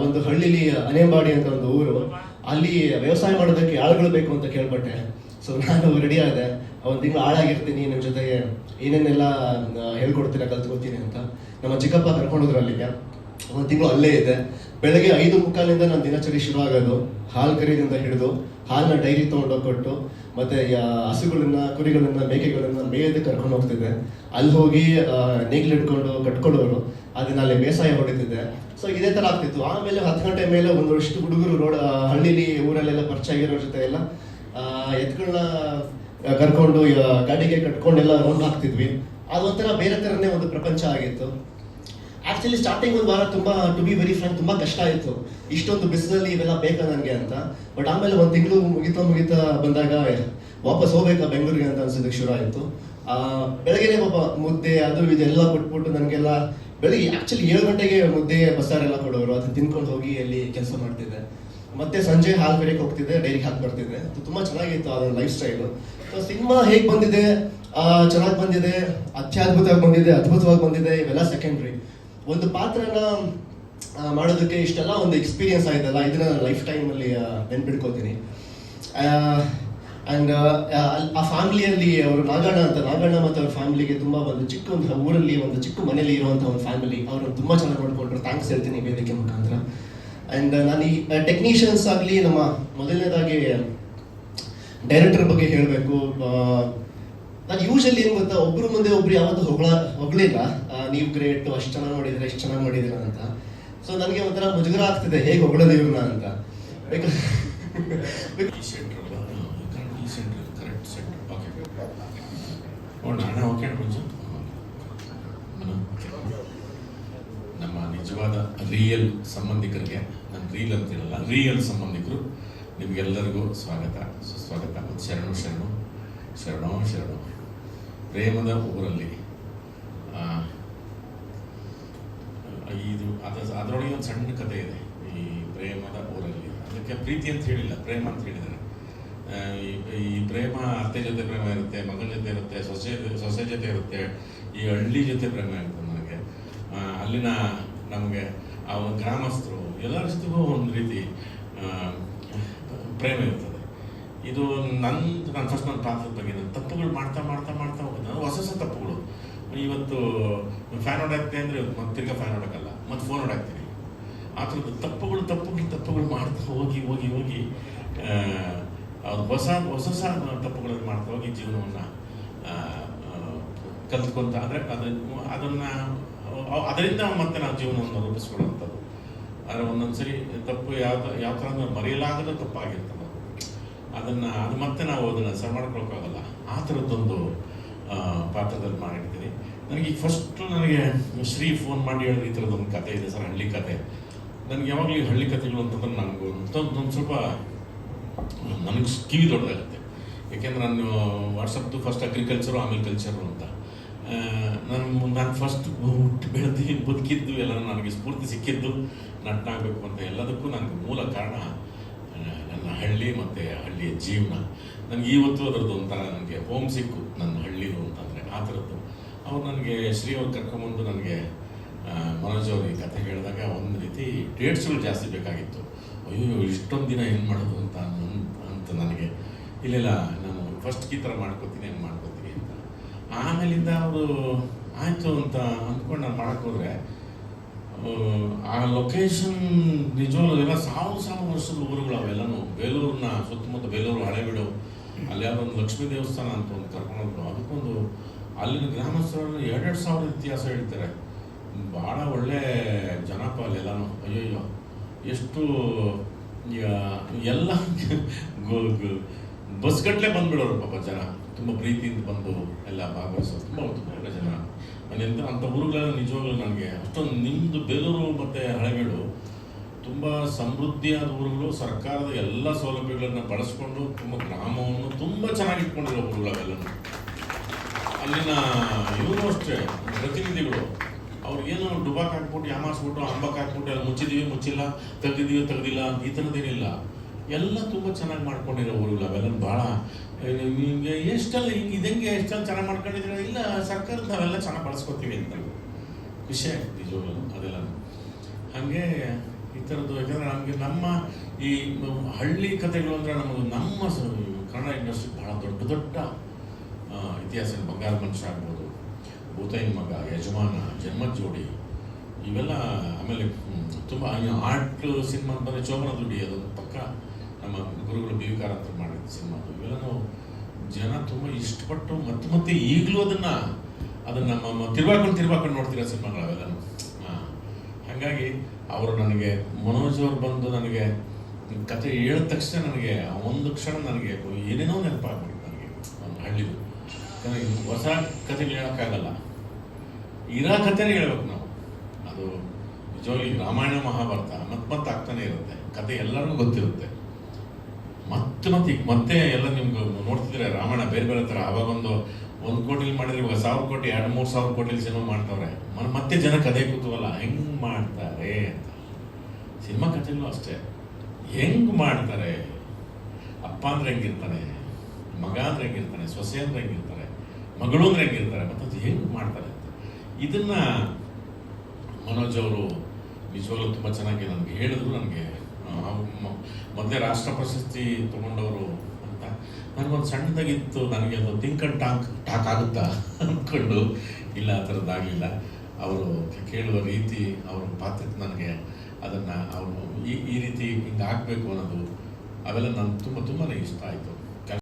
Speaker 8: ಒಂದು ಹಳ್ಳಿಲಿ ಅನೇಂಬಾಡಿ ಅಂತ ಒಂದು ಊರು, ಅಲ್ಲಿ ವ್ಯವಸಾಯ ಮಾಡೋದಕ್ಕೆ ಆಳುಗಳು ಬೇಕು ಅಂತ ಕೇಳ್ಪಟ್ಟೆ. ಸೊ ನಾನು ರೆಡಿ ಆದೆ. ಒಂದು ತಿಂಗಳು ಆಳಾಗಿರ್ತೀನಿ, ನಿಮ್ಮ ಜೊತೆಗೆ ಏನೇನೆಲ್ಲ ಹೇಳ್ಕೊಡ್ತೀನಿ, ಕಲ್ತ್ಕೊತೀನಿ ಅಂತ. ನಮ್ಮ ಚಿಕ್ಕಪ್ಪ ಕರ್ಕೊಂಡೋದ್ರು ಅಲ್ಲಿಗೆ. ಒಂದು ತಿಂಗಳು ಅಲ್ಲೇ ಇದೆ. ಬೆಳಗ್ಗೆ 5:45 ನನ್ನ ದಿನಚರಿ ಶುರು ಆಗೋದು. ಹಾಲು ಕರೀದಿಂದ ಹಿಡಿದು ಹಾಲನ್ನ ಡೈರಿ ತೊಗೊಂಡೋಗ್ಕೊಟ್ಟು, ಮತ್ತೆ ಹಸುಗಳನ್ನ, ಕುರಿಗಳನ್ನ, ಮೇಕೆಗಳನ್ನ ಮೇಯದಕ್ಕೆ ಕರ್ಕೊಂಡು ಹೋಗ್ತಿದ್ದೆ. ಅಲ್ಲಿ ಹೋಗಿ ನೇಗಿಲು ಹಿಡ್ಕೊಂಡು ಕಟ್ಕೊಳ್ಳೋರು, ಅದನ್ನ ಅಲ್ಲಿ ಬೇಸಾಯ ಹೊಡಿತಿದ್ದೆ. ಸೊ ಇದೇ ಥರ ಆಗ್ತಿತ್ತು. ಆಮೇಲೆ 10 ಗಂಟೆ ಮೇಲೆ ಒಂದಷ್ಟು ಹುಡುಗರು ರೋಡ್ ಹಳ್ಳಿಲಿ ಊರಲ್ಲೆಲ್ಲ ಪರಿಚಯ ಆಗಿರೋ ಜೊತೆ ಎಲ್ಲ ಎತ್ಗಳನ್ನ ಕರ್ಕೊಂಡು ಗಾಡಿಗೆ ಕಟ್ಕೊಂಡೆಲ್ಲ ರೌಂಡ್ ಹಾಕ್ತಿದ್ವಿ. ಅದೊಂಥರ ಬೇರೆ ಥರನೇ ಒಂದು ಪ್ರಪಂಚ ಆಗಿತ್ತು. ಆಕ್ಚುಲಿ ಸ್ಟಾರ್ಟಿಂಗ್ ಒಂದು ವಾರ ತುಂಬಾ, ಟು ಬಿ ವೆರಿ ಫ್ರಾಂಕ್, ತುಂಬಾ ಕಷ್ಟ ಆಯಿತು. ಇಷ್ಟೊಂದು ಬಿಸಿಲಲ್ಲಿ ಇವೆಲ್ಲ ಬೇಕಾ ನನಗೆ ಅಂತ. ಬಟ್ ಆಮೇಲೆ ಒಂದು ತಿಂಗಳು ಮುಗಿತಾ ಬಂದಾಗ ವಾಪಸ್ ಹೋಗ್ಬೇಕಾ ಬೆಂಗಳೂರಿಗೆ ಅಂತ ಅನ್ಸೋದಕ್ಕೆ ಶುರು ಆಯಿತು. ಬೆಳಗ್ಗೆನೆ ಪಾಪ ಮುದ್ದೆ ಅದು ಇದೆಲ್ಲ ಕೊಟ್ಬಿಟ್ಟು ನನಗೆಲ್ಲ ಬೆಳಗ್ಗೆ ಆಕ್ಚುಲಿ 7 ಗಂಟೆಗೆ ಮುದ್ದೆ ಬಸ್ಸಾರೆಲ್ಲ ಕೊಡೋರು. ಅದನ್ನ ತಿನ್ಕೊಂಡು ಹೋಗಿ ಅಲ್ಲಿ ಕೆಲಸ ಮಾಡ್ತಿದ್ದೆ. ಮತ್ತೆ ಸಂಜೆ ಹಾಲು ಕರೆಗೆ ಹೋಗ್ತಿದ್ದೆ, ಡೈರಿಗೆ ಹಾಕಿ ಬರ್ತಿದ್ದೆ. ಅದು ತುಂಬಾ ಚೆನ್ನಾಗಿತ್ತು ಅದೊಂದು ಲೈಫ್ ಸ್ಟೈಲು. ಸೊ ಸಿನಿಮಾ ಹೇಗೆ ಬಂದಿದೆ, ಚೆನ್ನಾಗಿ ಬಂದಿದೆ, ಅತ್ಯದ್ಭುತವಾಗಿ ಬಂದಿದೆ, ಅದ್ಭುತವಾಗಿ ಬಂದಿದೆ, ಇವೆಲ್ಲ ಸೆಕೆಂಡ್ರಿ. ಒಂದು ಪಾತ್ರನ ಮಾಡೋದಕ್ಕೆ ಇಷ್ಟೆಲ್ಲ ಒಂದು ಎಕ್ಸ್ಪೀರಿಯನ್ಸ್ ಆಯ್ತಲ್ಲ, ಇದನ್ನ ಲೈಫ್ ಟೈಮಲ್ಲಿ ನೆನ್ಪಿಟ್ಕೋತೀನಿ. ಆ್ಯಂಡ್ ಆ ಫ್ಯಾಮಿಲಿಯಲ್ಲಿ ಅವರು ನಾಗಣ್ಣ ಮತ್ತು ಅವ್ರ ಫ್ಯಾಮಿಲಿಗೆ ತುಂಬ ಒಂದು ಚಿಕ್ಕ ಒಂದು ಊರಲ್ಲಿ ಒಂದು ಚಿಕ್ಕ ಮನೇಲಿ ಇರುವಂಥ ಒಂದು ಫ್ಯಾಮಿಲಿ, ಅವರು ತುಂಬ ಚೆನ್ನಾಗಿ ನೋಡ್ಕೊಂಡ್ರು. ಥ್ಯಾಂಕ್ಸ್ ಹೇಳ್ತೀನಿ ವೇದಿಕೆ ಮುಖಾಂತರ. ಆ್ಯಂಡ್ ನಾನು ಈ ಟೆಕ್ನಿಷಿಯನ್ಸ್ ಆಗಲಿ, ನಮ್ಮ ಮೊದಲನೇದಾಗಿ ಡೈರೆಕ್ಟರ್ ಬಗ್ಗೆ ಹೇಳಬೇಕು. ನಾನು ಯೂಶಲಿ ಏನು ಗೊತ್ತಾ, ಒಬ್ರು ಮುಂದೆ ಒಬ್ರು ಯಾವತ್ತೂ ಹೊಗಳಿಲ್ಲ, ನೀವು ಗ್ರೇಟ್, ಅಷ್ಟು ಚೆನ್ನಾಗಿ ಮಾಡಿದ್ರೆ, ಇಷ್ಟು ಚೆನ್ನಾಗಿ ಮಾಡಿದಿರ ಅಂತ. ಸೊ ನನಗೆ ಒಂಥರ ಮುಜುಗರ ಆಗ್ತಿದೆ ಹೇಗೆ ಹೊಗಳೋದು ಇವ್ರನ್ನ ಅಂತ.
Speaker 9: ನಮ್ಮ ನಿಜವಾದ ರಿಯಲ್ ಸಂಬಂಧಿಕರಿಗೆ, ನಾನು ರೀಲ್ ಅಂತಿರಲ್ಲ, ರಿಯಲ್ ಸಂಬಂಧಿಕರು ನಿಮಗೆಲ್ಲರಿಗೂ ಸ್ವಾಗತ, ಸುಸ್ವಾಗತ. ಶರಣು ಶರಣು ಶರಣೋ ಶರಣು. ಪ್ರೇಮದ ಊರಲ್ಲಿ ಇದು ಅದರೊಳಗೆ ಒಂದು ಸಣ್ಣ ಕಥೆ ಇದೆ. ಈ ಪ್ರೇಮದ ಊರಲ್ಲಿ ಅದಕ್ಕೆ ಪ್ರೀತಿ ಅಂತ ಹೇಳಿಲ್ಲ, ಪ್ರೇಮ ಅಂತ ಹೇಳಿದ್ದಾರೆ. ಈ ಪ್ರೇಮ ಅತ್ತೆ ಜೊತೆ ಪ್ರೇಮ ಇರುತ್ತೆ, ಮಗಳ ಜೊತೆ ಇರುತ್ತೆ, ಸೊಸೆ ಜೊತೆ ಇರುತ್ತೆ, ಈ ಹಳ್ಳಿ ಜೊತೆ ಪ್ರೇಮ ಇರುತ್ತೆ. ನನಗೆ ಅಲ್ಲಿನ ನಮಗೆ ಆ ಗ್ರಾಮಸ್ಥರು ಎಲ್ಲರ ಜೊತೆಗೂ ಒಂದು ರೀತಿ ಪ್ರೇಮ ಇರ್ತದೆ. ಇದು ನಾನು ಫಸ್ಟ್ ನನ್ನ ಪಾತ್ರದ ಬಗ್ಗೆ ನಾನು ತಪ್ಪುಗಳು ಮಾಡ್ತಾ ಹೋಗೋದು, ನಾನು ಹೊಸ ತಪ್ಪುಗಳು. ಇವತ್ತು ಫ್ಯಾನ್ ಹೊಡಾಕ್ತೆ ಅಂದರೆ ಮತ್ತೆ ತಿರ್ಗಾ ಫ್ಯಾನ್ ಹೊಡೋಕ್ಕಲ್ಲ, ಮತ್ತು ಫೋನ್ ಹೊಡಾಕ್ತೀನಿ. ಆ ಥರದ್ದು ತಪ್ಪುಗಳು ಮಾಡ್ತಾ ಹೋಗಿ ಅದು ಹೊಸ ತಪ್ಪುಗಳನ್ನು ಮಾಡ್ತಾ ಹೋಗಿ ಜೀವನವನ್ನು ಕಲ್ತ್ಕೊಂತ, ಅಂದರೆ ಅದರಿಂದ ಮತ್ತೆ ನಾವು ಜೀವನವನ್ನು ರೂಪಿಸ್ಕೊಳ್ಳೋಂಥದ್ದು. ಆದರೆ ಒಂದೊಂದ್ಸರಿ ತಪ್ಪು ಯಾವ ಥರ ಮರೆಯಲಾಗದ ತಪ್ಪಾಗಿರ್ತದೆ. ಅದು ಮತ್ತೆ ನಾವು ಅದನ್ನು ಸರಿ ಮಾಡ್ಕೊಳಕ್ಕಾಗಲ್ಲ. ಆ ಥರದ್ದೊಂದು ಪಾತ್ರದಲ್ಲಿ ಮಾಡಿರ್ತೀನಿ. ನನಗೆ ಈಗ ಫಸ್ಟು ನನಗೆ ಶ್ರೀ ಫೋನ್ ಮಾಡಿ ಹೇಳಿದ್ರೆ ಈ ಥರದ್ದೊಂದು ಕತೆ ಇದೆ ಸರ್, ಹಳ್ಳಿ ಕತೆ. ನನಗೆ ಯಾವಾಗಲೂ ಈ ಹಳ್ಳಿ ಕಥೆಗಳು ಅಂತಂದ್ರೆ ನನಗೆ ಒಂದು ಸ್ವಲ್ಪ ನನಗೆ ಕಿವಿ ದೊಡ್ಡದಾಗುತ್ತೆ. ಯಾಕೆಂದ್ರೆ ನಾನು ವಾಟ್ಸಪ್ದು ಫಸ್ಟ್ ಅಗ್ರಿಕಲ್ಚರು ಆಮೇಲೆ ಕಲ್ಚರು ಅಂತ ನಾನು ಫಸ್ಟ್ ಹುಟ್ಟು ಬೆಳೆದು ಬದುಕಿದ್ದು ಎಲ್ಲ ನನಗೆ ಸ್ಫೂರ್ತಿ ಸಿಕ್ಕಿದ್ದು ನಟನಾಗಬೇಕು ಅಂತ ಎಲ್ಲದಕ್ಕೂ ನನಗೆ ಮೂಲ ಕಾರಣ ನನ್ನ ಹಳ್ಳಿ ಮತ್ತು ಹಳ್ಳಿಯ ಜೀವನ. ನನಗೆ ಇವತ್ತು ಅದರದ್ದು ಒಂಥರ ನನಗೆ ಹೋಮ್ ಸಿಕ್ಕು ನನ್ನ ಹಳ್ಳಿದು ಅಂತಂದರೆ ಆ ಥರದ್ದು. ಅವ್ರು ನನಗೆ ಶ್ರೀ ಅವ್ರು ಕರ್ಕೊಂಬಂದು ನನಗೆ ಮನೋಜ್ ಅವ್ರು ಈ ಕಥೆ ಹೇಳಿದಾಗ ಒಂದು ರೀತಿ ಡೇಟ್ಸ್ಗಳು ಜಾಸ್ತಿ ಬೇಕಾಗಿತ್ತು. ಅಯ್ಯೋ ಇಷ್ಟೊಂದು ದಿನ ಏನು ಮಾಡೋದು ಅಂತ ನನಗೆ ಇಲ್ಲ ನಾನು ಫಸ್ಟ್ ಈ ಥರ ಮಾಡ್ಕೋತೀನಿ ಹೆಂಗೆ ಮಾಡ್ಕೋತೀನಿ ಅಂತ. ಆಮೇಲಿಂದ ಅವರು ಆಯಿತು ಅಂತ ಅಂದ್ಕೊಂಡು ನಾನು ಮಾಡೋಕ್ಕೆ ಹೋದರೆ ಆ ಲೊಕೇಶನ್ ನಿಜವಾಗ್ಲೂ ಎಲ್ಲ ಸಾವಿರ ವರ್ಷದ ಊರುಗಳು ಅವೆಲ್ಲನೂ ಬೇಲೂರನ್ನ ಸುತ್ತಮುತ್ತ ಬೇಲೂರು ಹಳೆಬೀಡು ಅಲ್ಲಿ ಯಾವುದೋ ಒಂದು ಲಕ್ಷ್ಮೀ ದೇವಸ್ಥಾನ ಅಂತ ಒಂದು ಕರ್ಕೊಂಡೋಗ್ರು. ಅದಕ್ಕೊಂದು ಅಲ್ಲಿನ ಗ್ರಾಮಸ್ಥರು 2,000 ಇತಿಹಾಸ ಹೇಳ್ತಾರೆ. ಭಾಳ ಒಳ್ಳೆ ಜನಪ ಅಲ್ಲೆಲ್ಲನೂ. ಅಯ್ಯಯ್ಯೋ ಎಷ್ಟು ಎಲ್ಲ ಬಸ್ಗಟ್ಟಲೆ ಬಂದ್ಬಿಡೋರು ಪಾಪ ಜನ, ತುಂಬ ಪ್ರೀತಿಯಿಂದ ಬಂದು ಎಲ್ಲ ಭಾಗವಹಿಸೋರು. ತುಂಬ ಒಳ್ಳೆ ಜನ. ನಾನೆಂತ ಅಂಥ ಊರುಗಳೆಲ್ಲ ನಿಜವಾಗ್ಲೂ ನನಗೆ ಅಷ್ಟೊಂದು ನಿಮ್ಮದು ಬೇಲೂರು ಮತ್ತು ಹಳೆಬೀಡು ತುಂಬ ಸಮೃದ್ಧಿಯಾದ ಊರುಗಳು, ಸರ್ಕಾರದ ಎಲ್ಲ ಸೌಲಭ್ಯಗಳನ್ನು ಬಳಸ್ಕೊಂಡು ತುಂಬ ಗ್ರಾಮವನ್ನು ತುಂಬ ಚೆನ್ನಾಗಿ ಇಟ್ಕೊಂಡಿರೋ ಊರುಗಳು ಅವೆಲ್ಲನೂ. ಅಲ್ಲಿನ ಇವರು ಅಷ್ಟೇ ಪ್ರತಿನಿಧಿಗಳು ಅವ್ರಿಗೇನು ಡುಬಾಕ್ ಹಾಕ್ಬಿಟ್ಟು ಯಾಮಾರಿಸ್ಬಿಟ್ಟು ಅಂಬಕ್ ಹಾಕ್ಬಿಟ್ಟು ಅಲ್ಲಿ ಮುಚ್ಚಿದ್ದೀವಿ ಮುಚ್ಚಿಲ್ಲ, ತೆಗ್ದಿಲ್ಲ ಈ ಥರದ್ದೇನಿಲ್ಲ. ಎಲ್ಲ ತುಂಬ ಚೆನ್ನಾಗಿ ಮಾಡ್ಕೊಂಡಿರೋ ಊರುಗಳು ಅವೆಲ್ಲ. ಭಾಳ ನಿಮಗೆ ಎಷ್ಟೆಲ್ಲ ಹಿಂಗೆ ಇದಂಗೆ ಎಷ್ಟೆಲ್ಲ ಚೆನ್ನಾಗಿ ಮಾಡ್ಕೊಂಡಿದ್ರೆ ಇಲ್ಲ ಸರ್ಕಾರದ ನಾವೆಲ್ಲ ಚೆನ್ನಾಗಿ ಬಳಸ್ಕೊತೀವಿ ಅಂತ ಖುಷಿ ಆಗ್ತದೆ ನಿಜವಾಗ್ಲೂ ಅದೆಲ್ಲ. ಹಾಗೆ ಈ ಥರದ್ದು ಯಾಕಂದರೆ ನಮಗೆ ನಮ್ಮ ಈ ಹಳ್ಳಿ ಕಥೆಗಳು ಅಂದರೆ ನಮ್ಮ ಕನ್ನಡ ಇಂಡಸ್ಟ್ರಿ ಭಾಳ ದೊಡ್ಡ ಇತಿಹಾಸ. ಬಂಗಾರ ಮನುಷ್ಯ ಆಗ್ಬೋದು, ಭೂತೈನ ಮಗ, ಯಜಮಾನ, ಜನ್ಮದ ಜೋಡಿ ಇವೆಲ್ಲ. ಆಮೇಲೆ ತುಂಬ ಆರ್ಟ್ ಸಿನಿಮಾ ಬಂದರೆ ಚೋಮನ ದುಡಿ ಅದೊಂದು ಪಕ್ಕ ನಮ್ಮ ಗುರುಗಳು ಬಿ ವಿ ಕಾರಂತರು ಮಾಡಿದ ಸಿನಿಮಾದು. ಇವೆಲ್ಲನೂ ಜನ ತುಂಬ ಇಷ್ಟಪಟ್ಟು ಮತ್ತೆ ಈಗಲೂ ಅದನ್ನು ತಿರ್ವಾಕೊಂಡು ನೋಡ್ತಿರೋ ಸಿನಿಮಾಗಳು ಅವೆಲ್ಲನೂ. ಹಾಗಾಗಿ ಅವರು ನನಗೆ ಮನೋಜ್ ಅವ್ರು ಬಂದು ನನಗೆ ಕತೆ ಹೇಳಿದ ತಕ್ಷಣ ನನಗೆ ಒಂದು ಕ್ಷಣ ನನಗೆ ಏನೇನೋ ನೆನಪಾಗ್ಬಿಟ್ಟು ನನಗೆ ಒಂದು ಹಳ್ಳಿದು. ಯಾಕಂದರೆ ಹೊಸ ಕಥೆಗಳು ಹೇಳೋಕ್ಕಾಗಲ್ಲ, ಇರೋ ಕಥೆನೇ ಹೇಳ್ಬೇಕು ನಾವು. ಅದು ನಿಜವಾಗಿ ರಾಮಾಯಣ ಮಹಾಭಾರತ ಮತ್ತೆ ಆಗ್ತಾನೆ ಇರುತ್ತೆ ಕತೆ, ಎಲ್ಲರಿಗೂ ಗೊತ್ತಿರುತ್ತೆ. ಮತ್ತೆ ಎಲ್ಲ ನಿಮ್ಗೆ ನೋಡ್ತಿದ್ರೆ ರಾಮಾಯಣ ಬೇರೆ ಥರ. ಅವಾಗ ಒಂದು ಕೋಟಿಲಿ ಮಾಡಿದ್ರೆ ಇವಾಗ 1,000 ಕೋಟಿ 2,000-3,000 ಕೋಟಿಲಿ ಸಿನಿಮಾ ಮಾಡ್ತಾವ್ರೆ. ಮತ್ತೆ ಜನ ಕತೆ ಕೂತವಲ್ಲ ಹೆಂಗೆ ಮಾಡ್ತಾರೆ ಅಂತ. ಸಿನಿಮಾ ಕಥೆಗಳು ಅಷ್ಟೇ, ಹೆಂಗೆ ಮಾಡ್ತಾರೆ. ಅಪ್ಪ ಅಂದ್ರೆ ಹೆಂಗಿರ್ತಾನೆ, ಮಗ ಅಂದ್ರೆ ಹೆಂಗಿರ್ತಾನೆ, ಸೊಸೆ ಅಂದ್ರೆ ಹೆಂಗಿರ್ತಾರೆ, ಮಗಳು ಅಂದ್ರೆ ಹೆಂಗಿರ್ತಾರೆ, ಮತ್ತು ಅದು ಹೆಂಗೆ ಮಾಡ್ತಾರೆ ಅಂತ. ಇದನ್ನು ಮನೋಜ್ ಅವರು ನಿಜವಾಗ್ಲೂ ತುಂಬ ಚೆನ್ನಾಗಿ ನನಗೆ ಹೇಳಿದ್ರು. ನನಗೆ ಮೊದಲೇ ರಾಷ್ಟ್ರ ಪ್ರಶಸ್ತಿ ತೊಗೊಂಡವರು ಅಂತ ನನಗೊಂದು ಸಣ್ಣದಾಗಿತ್ತು. ನನಗೆ ಅದು ಥಿಂಕ್ ಅಂಡ್ ಟಾಕ್ ಆಗುತ್ತಾ ಅಂದ್ಕೊಂಡು ಇಲ್ಲ, ಆ ಥರದ್ದಾಗಲಿಲ್ಲ. ಅವರು ಕೇಳುವ ರೀತಿ, ಅವ್ರ ಪಾತ್ರಕ್ಕೆ ನನಗೆ ಅದನ್ನು ಅವರು ಈ ರೀತಿ ಹಿಂಗೆ ಆಗಬೇಕು ಅನ್ನೋದು ಅವೆಲ್ಲ ನನಗೆ ತುಂಬಾ ಇಷ್ಟ ಆಯಿತು.